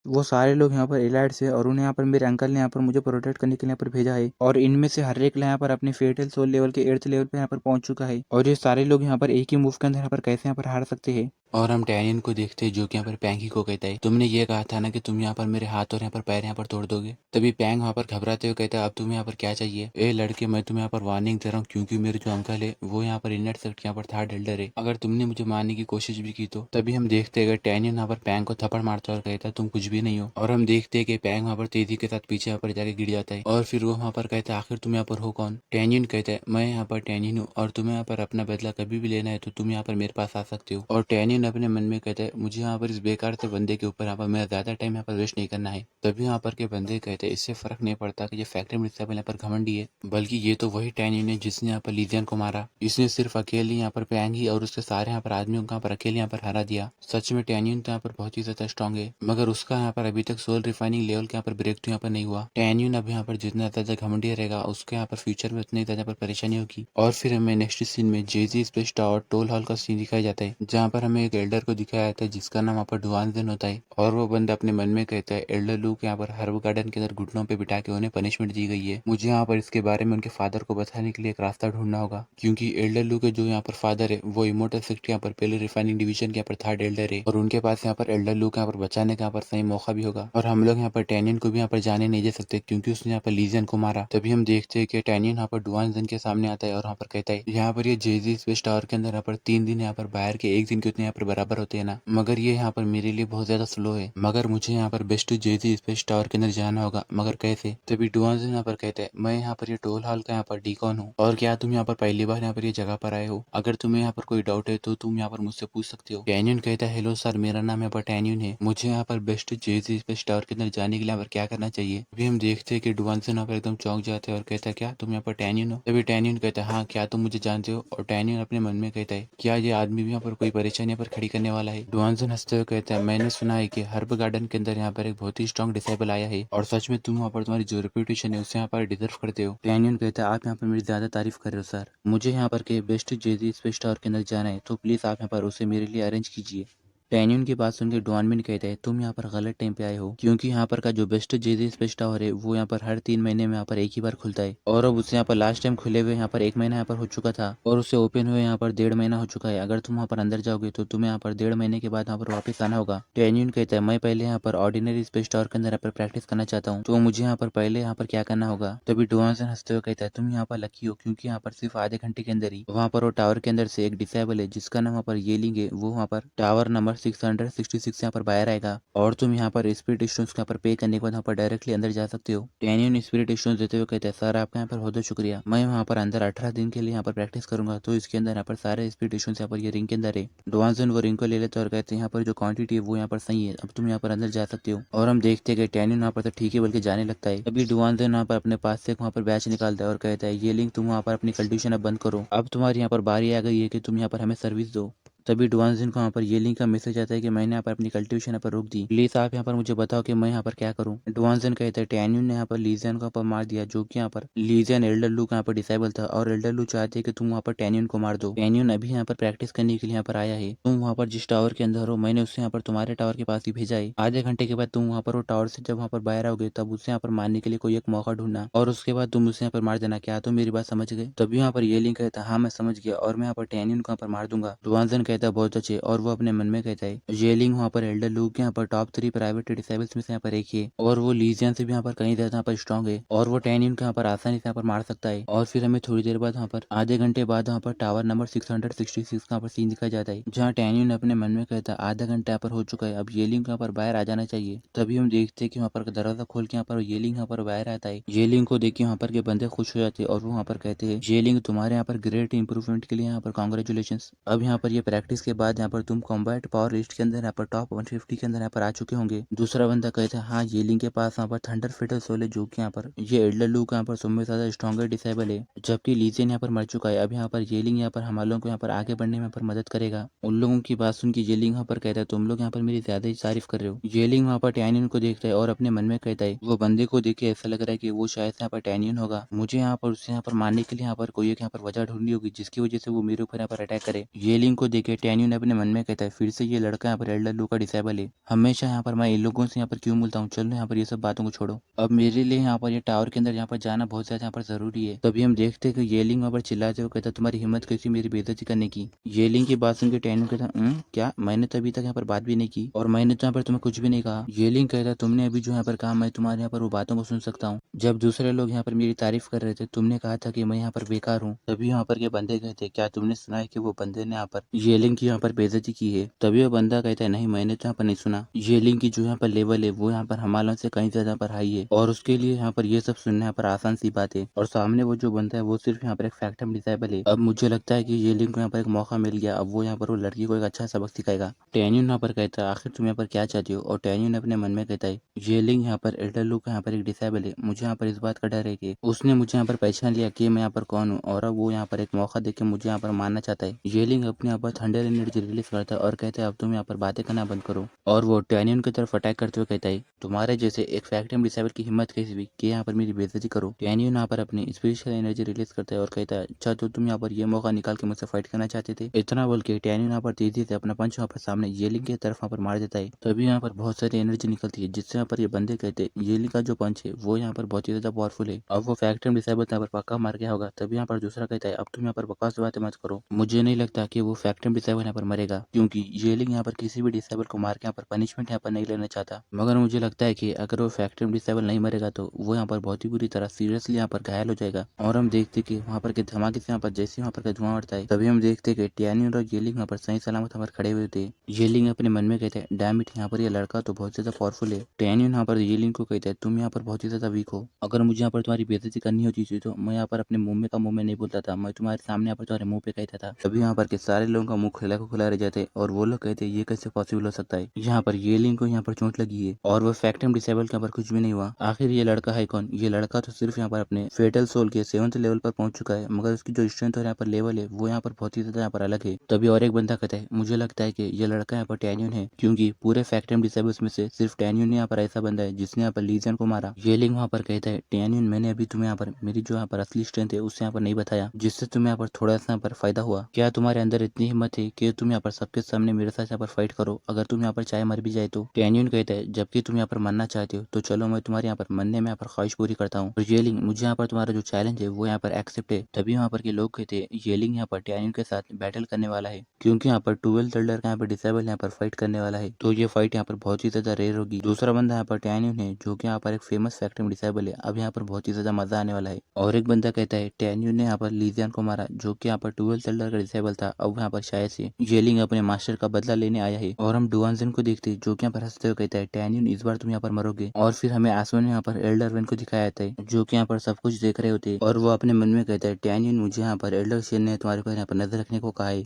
वो सारे लोग यहाँ पर एलाइड से और उन्हें यहाँ पर मेरे अंकल ने यहाँ पर मुझे प्रोटेक्ट करने के लिए यहाँ पर भेजा है और इनमें से हर एक यहाँ पर अपने फेटल सोल लेवल के 8th लेवल पे यहाँ पर पहुंच चुका है और ये सारे लोग यहाँ पर एक ही मूव के अंदर यहाँ पर कैसे यहाँ पर हार सकते हैं। और हम टैनियन को देखते हैं जो कि यहाँ पर पैंगी को कहता है, तुमने ये कहा था ना कि तुम यहाँ पर मेरे हाथ और यहाँ पर पैर यहाँ पर तोड़ दोगे। तभी पैंग वहाँ पर घबराते हुए कहता है, अब तुम्हें यहाँ पर क्या चाहिए? ए लड़के, मैं तुम्हें यहाँ पर वार्निंग दे रहा हूँ क्योंकि मेरे जो अंकल है वो यहाँ पर इनर सेक्ट यहाँ पर थर्ड एल्डर है। अगर तुमने मुझे मारने की कोशिश भी की तो। तभी हम देखते हैं टैनियन यहाँ पर पैंग को थप्पड़ मारता है और कहता है तुम कुछ भी नहीं हो। और हम देखते हैं कि पैंग वहाँ पर तेजी के साथ पीछे यहाँ पर जाके गिर जाता है और फिर वो वहाँ पर कहता है, आखिर तुम यहाँ पर हो कौन? टैनियन कहता है, मैं यहाँ पर टैनियन हूँ और तुम्हें यहाँ पर अपना बदला कभी भी लेना है तो तुम यहाँ पर मेरे पास आ सकते हो। और टैनियन अपने मन में कहता है, मुझे यहाँ पर इस बेकार से बंदे के ऊपर यहाँ पर मेरा ज्यादा टाइम यहाँ पर वेस्ट नहीं करना है। तभी यहाँ पर के बंदे कहते हैं, इससे फर्क नहीं पड़ता कि ये फैक्ट्री प्रिंसिपल यहाँ पर घमंडी है, बल्कि ये तो वही टैनियन है जिसने यहाँ पर लीजियन को मारा। इसने सिर्फ अकेले यहाँ पर पैंगी और उसके सारे यहाँ पर आदमियों को यहाँ पर अकेले यहाँ पर हरा दिया। सच में टैनियन तो यहाँ पर बहुत ही ज्यादा स्ट्रॉन्ग है, मगर उसका यहाँ पर अभी तक सोल रिफाइनिंग लेवल के यहाँ पर ब्रेक तो यहाँ पर नहीं हुआ। टैनियन अब यहाँ पर जितना ज्यादा घमंडी रहेगा उसके यहाँ पर फ्यूचर में उतनी ज्यादा पर परेशानी होगी। और फिर हमें नेक्स्ट सीन में जेजी स्पेस टावर टोल हॉल का सीन दिखाया जाता है, जहाँ पर हमें एक एल्डर को दिखाया जाता है जिसका नाम यहाँ पर डुआनजन होता है। और वो बंदा अपने मन में कहता है, एल्डर लू के यहाँ पर हर्ब गार्डन के अंदर घुटनों पे बिठा के उन्हें पनिशमेंट दी गई है। मुझे यहाँ पर इसके बारे में उनके फादर को बताने के लिए एक रास्ता ढूंढना होगा, क्योंकि एल्डर लू के जो यहाँ पर फादर है वो इमोटल सेक्ट यहाँ पर पहले रिफाइनिंग डिवीजन के यहाँ पर थर्ड एल्डर है और उनके पास यहाँ पर एल्डर लू के यहाँ पर बचाने का यहाँ पर सही मौका भी होगा। और हम लोग यहाँ पर टैनियन को भी यहाँ पर जाने नहीं दे सकते क्योंकि उसने यहाँ पर लीजियन को मारा। तभी हम देखते हैं कि टैनियन यहाँ पर डुआनजन के सामने आता है और यहाँ पर कहता है, यहाँ पर ये जेजी स्पेस टावर के अंदर यहाँ पर 3 दिन यहाँ पर बाहर के 1 दिन के उतने यहाँ पर बराबर होते हैं ना, मगर ये यहाँ पर मेरे लिए बहुत ज्यादा स्लो है, मगर मुझे यहाँ पर बेस्ट जेजी स्पेस टावर के अंदर जाना होगा, मगर कैसे? तभी डुआनजन यहाँ पर कहते हैं, मैं यहाँ पर ये टोल हॉल का यहाँ पर डीकॉन हूँ और क्या तुम यहाँ पर पहली बार यहाँ पर ये जगह पर आए हो? अगर तुम्हें यहाँ पर कोई डाउट है तो तुम यहाँ पर मुझसे पूछ सकते हो। टैनियन कहता है, हेलो सर, मेरा नाम यहाँ पर टैनियन है, मुझे यहाँ पर बेस्ट जेजी स्पेस टावर के अंदर जाने के लिए यहाँ पर क्या करना चाहिए? अभी हम देखते हैं कि डुआनजन यहाँ पर एकदम चौंक जाते हैं और कहता है, क्या तुम यहाँ पर टैनियन हो? तभी टैनियन कहता है, हाँ, क्या तुम मुझे जानते हो? और टैनियन अपने मन में कहता है, क्या ये आदमी भी यहाँ पर कोई परेशानी यहाँ पर खड़ी करने वाला है? डुआनजन हंसते हुए कहता है, मैंने सुना है कि हर्ब गार्डन के अंदर यहाँ पर एक बहुत ही स्ट्रॉन्ग डिसेबल आया है और सच में तुम वहाँ पर तुम्हारी जो रेपुटेशन है उससे यहाँ पर डिजर्व करते हो। टैनियन कहता है, आप यहाँ पर मेरी ज्यादा तारीफ कर रहे हो सर, मुझे यहाँ पर के बेस्ट जेजी स्पेस टावर के अंदर जाना है तो प्लीज आप यहाँ पर उसे मेरे लिए अरेंज कीजिए। टैनियन की बात सुनकर डॉनमिन कहता है, तुम यहाँ पर गलत टाइम पे आए हो, क्योंकि यहाँ पर का जो बेस्ट जेजी स्पेस टावर है वो यहाँ पर हर 3 महीने में यहाँ पर एक ही बार खुलता है और अब उसे यहाँ पर लास्ट टाइम खुले हुए यहाँ पर 1 महीना यहाँ पर हो चुका था और उसे ओपन हुए यहाँ पर 1.5 महीना हो चुका है। अगर तुम वहाँ पर अंदर जाओगे तो तुम्हें यहाँ पर 1.5 महीने के बाद यहाँ पर वापस आना होगा। टैनियन कहता है, मैं पहले यहाँ पर ऑर्डिनरी स्पेस टावर के अंदर यहाँ पर प्रैक्टिस करना चाहता हूँ, तो मुझे यहाँ पर पहले यहाँ पर क्या करना होगा? तभी डुआनसन हंसते हुए कहता है, तुम यहाँ पर लकी हो क्योंकि यहाँ पर सिर्फ आधे घंटे के अंदर ही वहाँ पर वो टावर के अंदर से एक डिसेबल है जिसका नाम वहाँ पर येलिंग है, वो वहाँ पर टावर नंबर 666 यहाँ पर बाहर आएगा और तुम यहाँ पर स्पिरिट स्टोन्स यहाँ पर पे करने के बाद यहाँ पर डायरेक्टली अंदर जा सकते हो। टैनियन स्पिरिट स्टोन्स देते हुए कहते हैं, सर आपका यहाँ पर बहुत बहुत शुक्रिया, मैं वहाँ पर अंदर 18 दिन के लिए यहाँ पर प्रैक्टिस करूंगा, तो इसके अंदर यहाँ पर सारे स्पिरिट स्टोन्स यहाँ पर ये रिंग के अंदर है। डुआनसन वो रिंग को ले लेते और कहते हैं, यहाँ पर जो क्वांटिटी है वो यहाँ पर सही है, अब तुम यहाँ पर अंदर जा सकते हो। और हम देखते हैं कि टैनियन वहाँ पर तो ठीक है बल्कि जाने लगता है। अभी डुआनसन वहाँ पर अपने पास से वहाँ पर बैच निकालता है और कहता है, ये लिंक तुम वहाँ पर अपनी कल्टिवेशन अब बंद करो, अब तुम्हारी यहाँ पर बारी आ गई है कि तुम यहाँ पर हमें सर्विस दो। तभी डुआनसन को यहाँ पर ये लिंक का मैसेज आता है कि मैंने यहाँ पर अपनी कल्टिवेशन यहाँ पर रोक दी, प्लीज आप यहाँ पर मुझे बताओ कि मैं यहाँ पर क्या करूँ। डुआनसन कहता है, टैनियन ने यहाँ पर लीजियन को यहाँ पर मार दिया, जो कि यहाँ पर लीजियन एल्डर लू का यहाँ पर डिसेबल था और एल्डर लू चाहते हैं कि तुम वहाँ पर टैनियन को मार दो। टैनियन अभी यहाँ पर प्रैक्टिस करने के लिए यहाँ पर आया है, तुम वहाँ पर जिस टावर के अंदर हो मैंने उससे यहाँ पर तुम्हारे टावर के पास ही भेजा है, आधे घंटे के बाद तुम वहाँ पर वो टावर से जब वहाँ पर बाहर आओगे तब उसे यहाँ पर मारने के लिए कोई एक मौका ढूंढना और उसके बाद तुम उसे यहाँ पर मार देना। क्या तुम मेरी बात समझ गए? तभी यहाँ पर ये लिंक कहता है, हाँ मैं समझ गया और मैं यहाँ पर टैनियन को यहाँ पर मार दूंगा। डुआनसन कहता है, बहुत अच्छे, और वो अपने मन में कहता है, येलिंग वहाँ पर एल्डर लू के यहाँ पर टॉप 3 प्राइवेट डिसेबल्स में से यहाँ पर एक है और वो लीजियन से भी यहाँ पर कहीं ज्यादा यहाँ पर स्ट्रॉन्ग है और वो टैनियन को यहाँ पर आसानी से यहाँ पर मार सकता है। और फिर हमें थोड़ी देर बाद यहाँ पर आधे घंटे बाद यहाँ पर टावर नंबर 666 का यहाँ पर सीन दिखाया जाता है, जहाँ टैनियन अपने मन में कहता है, आधा घंटा यहाँ पर हो चुका है, अब येलिंग यहाँ पर बाहर आ जाना चाहिए। तभी हम देखते हैं कि वहाँ पर दरवाजा खोल के यहाँ पर येलिंग यहाँ पर बाहर आता है। येलिंग को देख के वहाँ पर के बंदे खुश हो जाते हैं और वो वहाँ पर कहते हैं, येलिंग तुम्हारे यहाँ पर ग्रेट इंप्रूवमेंट के लिए यहाँ पर कॉन्ग्रेचुलेशन। अब यहाँ पर ये प्रैक्टिस के बाद यहाँ पर तुम कॉम्बैट पावर लिस्ट के अंदर यहाँ पर टॉप 150 के अंदर यहाँ पर आ चुके होंगे। दूसरा बंदा कहता है, हाँ येलिंग के पास यहाँ पर थंडर फेटल सोल है, जो कि यहाँ पर ये एल्डर लू का यहाँ पर सबसे ज्यादा स्ट्रॉन्गर डिसेबल है, जबकि लीजियन यहाँ पर मर चुका है। अब यहाँ पर येलिंग यहाँ पर हम लोगों को यहाँ पर आगे बढ़ने में यहाँ पर मदद करेगा। उन लोगों की बात सुन के येलिंग यहाँ पर कहता है, तुम लोग यहाँ पर मेरी ज्यादा ही तारीफ कर रहे हो। येलिंग वहाँ पर टैनियन को देखता है और अपने मन में कहता है, वो बंदे को देख के ऐसा लग रहा है कि वो शायद यहाँ पर टैनियन होगा, मुझे यहाँ पर उससे यहाँ पर मारने के लिए यहाँ पर कोई एक यहाँ पर वजह ढूंढनी होगी जिसकी वजह से वो मेरे ऊपर यहाँ पर अटैक करे। येलिंग को देख के टैन्यू ने अपने मन में कहता है फिर से ये लड़का यहाँ पर एल्डर लू का डिसेबल है। हमेशा यहाँ पर मैं इन लोगों से यहाँ पर क्यों मिलता हूँ। चलो यहाँ पर ये सब बातों को छोड़ो, अब मेरे लिए यहाँ पर ये टावर के अंदर यहाँ पर जाना बहुत ज्यादा यहाँ पर जरूरी है। तभी हम देखते हैं कि येलिंग वहाँ पर चिल्लाते हुए कहता तुम्हारी हिम्मत कैसी मेरी बेइज्जती करने की। येलिंग की बात सुन के टैन्यू कहता क्या मैंने तो अभी तक यहाँ पर बात भी नहीं की और मैंने तो यहाँ पर तुम्हें कुछ भी नहीं कहा। येलिंग कहता तुमने अभी जो यहाँ पर कहा मैं तुम्हारे यहाँ पर वो बातों को सुन सकता हूँ। जब दूसरे लोग यहाँ पर मेरी तारीफ कर रहे थे तुमने कहा था कि मैं यहाँ पर बेकार हूँ। तभी यहाँ पर के बंदे कहते क्या तुमने सुना है कि वो बंदे ने यहाँ पर येलिंग की यहाँ पर बेइज्जती की है। तभी वो बंदा कहता है नहीं मैंने तो यहाँ पर नहीं सुना। येलिंग की जो यहाँ पर लेवल है वो यहाँ पर हमालों से कहीं ज्यादा पर हाई है और उसके लिए यहाँ पर ये सब सुनना यहाँ पर आसान सी बात है। और सामने वो जो बंदा है वो सिर्फ यहाँ पर एक फैक्टम डिसेबल है। अब मुझे लगता है कि येलिंग को यहाँ पर एक मौका मिल गया, अब वो यहाँ पर वो लड़की को एक अच्छा सबक सिखाएगा। टैन्यू यहाँ पर कहता है आखिर तुम यहाँ पर क्या चाहती हो। और टैन्यू ने अपने मन में कहता है येलिंग यहाँ पर एल्डर लू का यहाँ पर एक डिसेबल है, मुझे यहाँ पर इस बात का डर है कि उसने मुझे यहाँ पर पहचान लिया कि मैं यहाँ पर कौन हूँ और अब वो यहाँ पर एक मौका देके मुझे यहाँ पर मारना चाहता है। येलिंग अपने यहाँ पर थंडर एनर्जी रिलीज करता है और कहता है अब तुम यहाँ पर बातें करना बंद करो। और वो टैन्यू की तरफ अटैक करते हुए कहता है तुम्हारे जैसे एक फैक्टम डिसेबल की हिम्मत कैसी हुई कि यहाँ पर मेरी बेइज्जती करो। टैन्यू यहाँ पर अपनी स्पेशल एनर्जी रिलीज करता है और कहता है अच्छा तो तुम यहाँ पर ये मौका निकाल के मुझसे फाइट करना चाहते थे। इतना बोल के टैन्यू यहाँ पर तेजी से अपना पंच यहाँ पर सामने येलिंग की तरफ यहाँ पर मार देता है। तभी यहाँ पर बहुत सारी एनर्जी निकलती है जिससे यहाँ पर ये बंदे कहते हैं येलिंग का जो पंच है वो यहाँ पर बहुत ही ज्यादा पावरफुल है। अब वो फैक्टम डिसेबल यहाँ पर पक्का मार गया होगा। तभी यहाँ पर दूसरा कहता है अब तुम यहाँ पर बकवास बातें मत करो, मुझे नहीं लगता कि वो फैक्टम डिसेबल यहाँ पर मरेगा क्योंकि येलिंग यहाँ पर किसी भी डिसेबल को मार के यहाँ पर पनिशमेंट यहाँ पर नहीं लेना चाहता। मगर मुझे लगता है कि अगर वो फैक्टम डिसेबल नहीं मरेगा तो वो यहाँ पर बहुत ही बुरी तरह सीरियसली यहाँ पर घायल हो जाएगा। और हम देखते कि वहाँ पर के धमाके से यहाँ पर जैसे वहाँ पर का धुआं उड़ता है तभी हम देखते कि टैन्यू और येलिंग यहाँ पर सही सलामत यहाँ पर खड़े हुए थे। येलिंग अपने मन में कहते हैं डैम इट यहाँ पर ये लड़का तो बहुत ज्यादा पावरफुल है। टैन्यू यहाँ पर येलिंग को कहता है तुम यहाँ पर बहुत ही ज्यादा वीक हो, अगर मुझे यहाँ पर तुम्हारी बेइज्जती करनी होती थी तो मैं यहाँ पर अपने मुंह में का मुंह में नहीं बोलता था, मैं तुम्हारे सामने यहाँ पर तुम्हारे मुंह पे कहता था। तभी यहाँ पर के सारे लोगों का मुंह खुला को खुला रह जाते और वो लोग कहते ये कैसे पॉसिबल हो सकता है। यहाँ पर येलिंग को यहाँ पर चोट लगी है और वो फैक्टम डिसेबल के यहाँ पर कुछ भी नहीं हुआ। आखिर ये लड़का है कौन। ये लड़का तो सिर्फ यहाँ पर अपने फेटल सोल के 7th लेवल पर पहुंच चुका है मगर उसकी जो स्ट्रेंथ और यहाँ पर लेवल है वो यहाँ पर बहुत ही ज्यादा यहाँ पर अलग है। तभी और एक बंदा कहता है मुझे लगता है कि ये लड़का यहाँ पर टैन्यून है क्योंकि पूरे फैक्टम डिसेबल्स में से सिर्फ टैन्यून यहाँ पर ऐसा बंदा है जिसने यहाँ पर लीजन को मारा। येलिंग वहाँ पर कहता है टैन्यून मैंने अभी तुम्हें यहाँ पर मेरी जो यहाँ पर असली स्ट्रेंथ है उससे यहाँ पर नहीं बताया जिससे तुम्हें यहाँ पर थोड़ा सा यहाँ पर फायदा हुआ। क्या तुम्हारे अंदर इतनी हिम्मत है कि तुम यहाँ पर सबके सामने मेरे साथ यहाँ पर फाइट करो अगर तुम यहाँ पर चाहे मर भी जाए तो। टैन्यून कहता है जबकि तुम यहाँ पर मरना चाहते हो तो चलो मैं तुम्हारे यहाँ पर मरने में यहाँ पर ख्वाहिश पूरी करता हूँ। और येलिंग मुझे यहाँ पर तुम्हारा जो चैलेंज है वो यहाँ पर एक्सेप्ट है। तभी यहाँ पर के लोग कहते हैं येलिंग यहाँ पर टैन्यून के साथ बैटल करने वाला है क्योंकि यहाँ पर 12th एल्डर का यहाँ पर डिसेबल यहाँ पर फाइट करने वाला है तो ये फाइट यहाँ पर बहुत ही ज्यादा रेयर होगी। दूसरा बंदा यहाँ पर टैन्यून है जो कि यहाँ पर एक फेमस फैक्टम डिसेबल है, अब यहाँ पर बहुत ही ज्यादा मजा आने वाला है। और एक बंदा कहता है टैन्यून ने यहाँ पर लीजियन को मारा जो कि यहाँ पर 12th एल्डर का डिसेबल था, अब यहाँ पर शायद से येलिंग अपने मास्टर का बदला लेने आया है। और हम डुआनजन को देखते हैं जो कि यहाँ पर हंसते हुए कहता है टैन्यून इस बार तुम यहाँ पर मरोगे। और फिर हमें आसमान में यहाँ पर एल्डर वेन को दिखाया जाता है जो कि यहाँ पर सब कुछ देख रहे होते हैं और वो अपने मन में कहता है टैन्यून मुझे यहाँ पर एल्डर शेर ने तुम्हारे ऊपर यहाँ पर नजर रखने को कहा है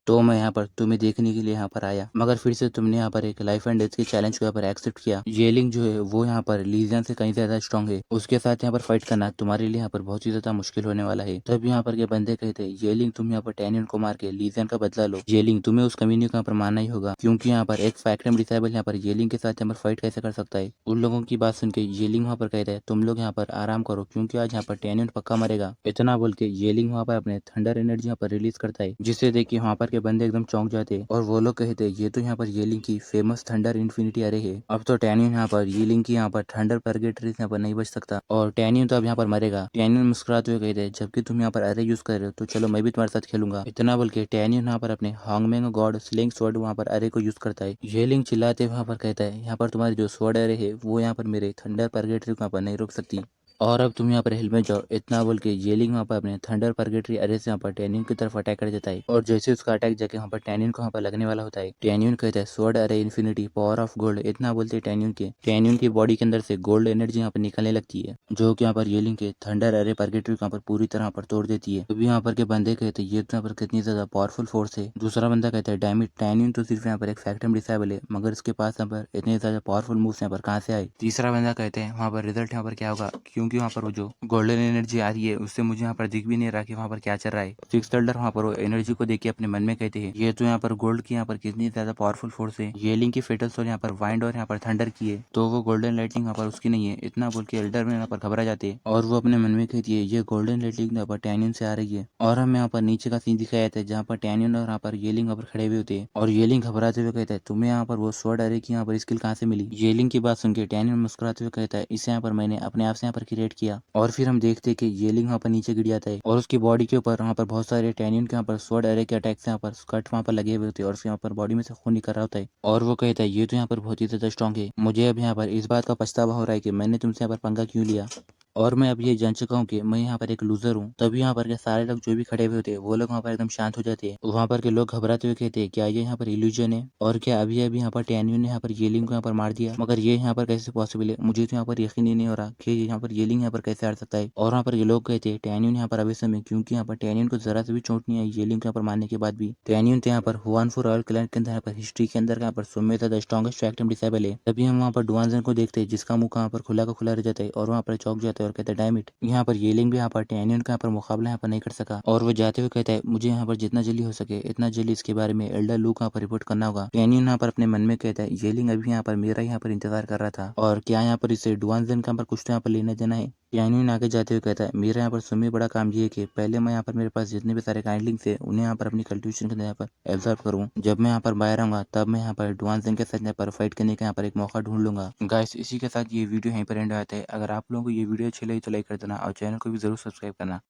तो मैं यहाँ पर तुम्हें देखने के लिए यहाँ पर आया, मगर फिर से तुमने यहाँ पर एक लाइफ एंड डेथ के चैलेंज को यहाँ पर एक्सेप्ट किया। येलिंग जो है वो यहाँ पर लीजियन से कहीं ज्यादा स्ट्रॉन्ग है, उसके साथ यहाँ पर फाइट करना तुम्हारे लिए यहाँ पर बहुत ही ज्यादा मुश्किल होने वाला है। तब यहाँ पर के बंदे कहते हैं येलिंग तुम यहाँ पर टैन्यून को मार के लीजियन का बदला लो। येलिंग तुम्हें उस कम्युनिटी को यहाँ पर मानना ही होगा क्योंकि यहाँ पर एक फैक्टम डिसेबल यहाँ पर येलिंग के साथ यहाँ पर फाइट कैसे कर सकता है। उन लोगों की बात सुन के येलिंग वहाँ पर कहता है तुम लोग यहाँ पर आराम करो क्योंकि आज यहाँ पर टैन्यून पक्का मरेगा। इतना बोल के येलिंग वहाँ पर अपने थंडर एनर्जी यहाँ पर रिलीज करता है जिससे देखिए वहाँ पर के बंदे एकदम चौंक जाते और वो लोग कहते ये तो यहाँ पर येलिंग की फेमस थंडर इन्फिनिटी अरे है। अब तो टैन्यून यहाँ पर येलिंग की यहाँ पर थंडर परगेटरी यहाँ पर नहीं बच सकता और टैन्यून तो अब यहाँ पर मरेगा। टैन्यून मुस्कुराते हुए कहते जबकि तुम यहाँ पर अरे यूज कर रहे हो तो चलो मैं भी तुम्हारे साथ खेलूंगा। इतना बोल के टैन्यून यहाँ पर अपने हांगमेंग गॉड स्लिंग स्वॉर्ड वहाँ पर अरे को यूज करता है। येलिंग चिल्लाते वहाँ पर कहता है यहाँ पर तुम्हारी जो स्वॉर्ड अरे है वो यहाँ पर मेरे थंडर परगेटरी को यहाँ पर नहीं रोक सकती और अब तुम यहाँ पर हिल में जाओ। इतना बोल के येलिंग वहाँ पर अपने थंडर परगेटरी अरे से यहाँ पर टैन्यून की तरफ अटैक कर देता है और जैसे उसका अटैक जाके वहाँ पर टैन्यून को वहाँ पर लगने वाला होता है टैन्यून कहता है स्वॉर्ड अरे इन्फिनिटी पावर ऑफ गोल्ड। इतना बोलते टैन्यून की बॉडी के अंदर से गोल्ड एनर्जी यहाँ पर निकलने लगती है जो कि यहाँ पर येलिंग के थंडर अरे परगेटरी को यहाँ पर पूरी तरह पर तोड़ देती है। तभी यहाँ पर के बंदे कहते हैं ये तो यहाँ पर कितनी ज्यादा पावरफुल फोर्स है। दूसरा बंदा कहता है डैम इट टैन्यून तो सिर्फ यहाँ पर एक फैक्टम डिसेबल है मगर इसके पास यहाँ पर इतने ज्यादा पावरफुल मूव्स यहाँ पर कहाँ से आए। तीसरा बंदा कहते हैं वहाँ पर रिजल्ट यहाँ पर क्या होगा क्योंकि की वहाँ पर वो जो गोल्डन एनर्जी आ रही है उससे मुझे यहाँ पर दिख भी नहीं रहा कि वहाँ पर क्या चल रहा है। सिक्स एल्डर वहाँ पर वो एनर्जी को देख के अपने मन में कहते हैं ये तो यहाँ पर गोल्ड की यहाँ पर कितनी ज्यादा पावरफुल फोर्स है। ये लिंक की फेटल्स और यहाँ पर वाइंड और यहाँ पर थंडर की है तो वो गोल्डन लाइटनिंग वहाँ पर उसकी नहीं है। इतना बोल के एल्डर में यहाँ पर घबरा जाते हैं और वो अपने मन में कहती है ये गोल्डन लाइटनिंग यहाँ पर टैनियन से आ रही है। और हमें यहाँ पर नीचे का सीन दिखाया जाता है जहाँ पर टैनियन और यहाँ पर येलिंग वहाँ पर खड़े हुए होते हैं और येलिंग घबराते हुए कहता है तुम्हें यहाँ पर वो स्वॉर्ड अरे की यहाँ पर स्किल कहाँ से मिली। येलिंग की बात सुनकर टैनियन मुस्कुराते हुए कहता है इसे यहाँ पर मैंने अपने आप से यहाँ पर क्रिएट किया। और फिर हम देखते हैं कि येलिंग वहाँ पर नीचे गिर जाता है और उसकी बॉडी के ऊपर वहाँ पर बहुत सारे टैनियन के यहाँ पर स्वॉर्ड अरे के अटैक से यहाँ पर स्कर्ट वहाँ पर लगे हुए होते हैं और उसके यहाँ पर बॉडी में से खून निकल रहा होता है। और वो कहता है ये तो यहाँ पर बहुत ही ज्यादा स्ट्रॉन्ग है। मुझे अब यहाँ पर इस बात का पछतावा हो रहा है कि मैंने तुमसे यहाँ पर पंगा क्यों लिया और मैं अब ये जान चुका हूँ कि मैं यहाँ पर एक लूजर हूँ। तभी यहाँ पर के सारे लोग जो भी खड़े हुए होते हैं वो लोग वहाँ पर एकदम शांत हो जाते हैं। वहाँ पर के लोग घबराते हुए कहते हैं क्या ये यहाँ पर इल्यूजन है और क्या अभी अभी यहाँ पर टैनियन ने यहाँ पर येलिंग को यहाँ पर मार दिया मगर ये यहाँ पर कैसे पॉसिबल है। मुझे तो यहाँ पर यकीन ही नहीं हो रहा कि यहाँ पर येलिंग यहाँ पर कैसे हार सकता है। और वहाँ पर ये लोग कहते हैं टैनियन यहाँ पर अभी समय क्योंकि यहाँ पर टैनियन को जरा से भी चोट नहीं आई येलिंग को यहाँ पर मारने के बाद भी। टैनियन तो यहाँ पर हुआनफो रॉयल क्लैन के अंदर यहाँ पर हिस्ट्री के अंदर यहाँ पर सुमे द स्ट्रॉन्गेस्ट फैक्टम डिसेबल है। तभी हम वहाँ पर डुआनजन को देखते हैं जिसका मुंह यहाँ पर खुला का खुला रह जाता है और वहाँ पर चौक जाता है और कहता है डैम इट यहाँ पर येलिंग भी यहाँ पर टैनियन का यहाँ पर मुकाबला यहाँ पर नहीं कर सका। और वो जाते हुए कहता है मुझे यहाँ पर जितना जल्दी हो सके इतना जल्दी इसके बारे में एल्डर लू यहाँ पर रिपोर्ट करना होगा। टैनियन यहाँ पर अपने मन में कहता है येलिंग अभी यहाँ पर मेरा यहाँ पर इंतजार कर रहा था और क्या यहाँ पर इसे डुआनजन का यहाँ पर कुछ तो यहाँ पर लेना देना है। टैनियन आगे जाते हुए कहता है मेरा यहाँ पर सुमी बड़ा काम ये है कि पहले मैं यहाँ पर मेरे पास जितने भी सारे काइंडलिंग्स है उन्हें यहाँ पर अपनी कल्टिवेशन के अंदर यहाँ पर एब्जॉर्ब करूँ। जब मैं यहाँ पर बाहर आऊंगा तब मैं यहाँ पर डुआनजन के साथ यहाँ पर फाइट करने का यहाँ पर एक मौका ढूंढ लूंगा। गाइस इसी के साथ ये वीडियो यहीं पर एंड होता है। अगर आप लोगों को ये वीडियो अच्छी लगी तो लाइक कर देना और चैनल को भी जरूर सब्सक्राइब करना।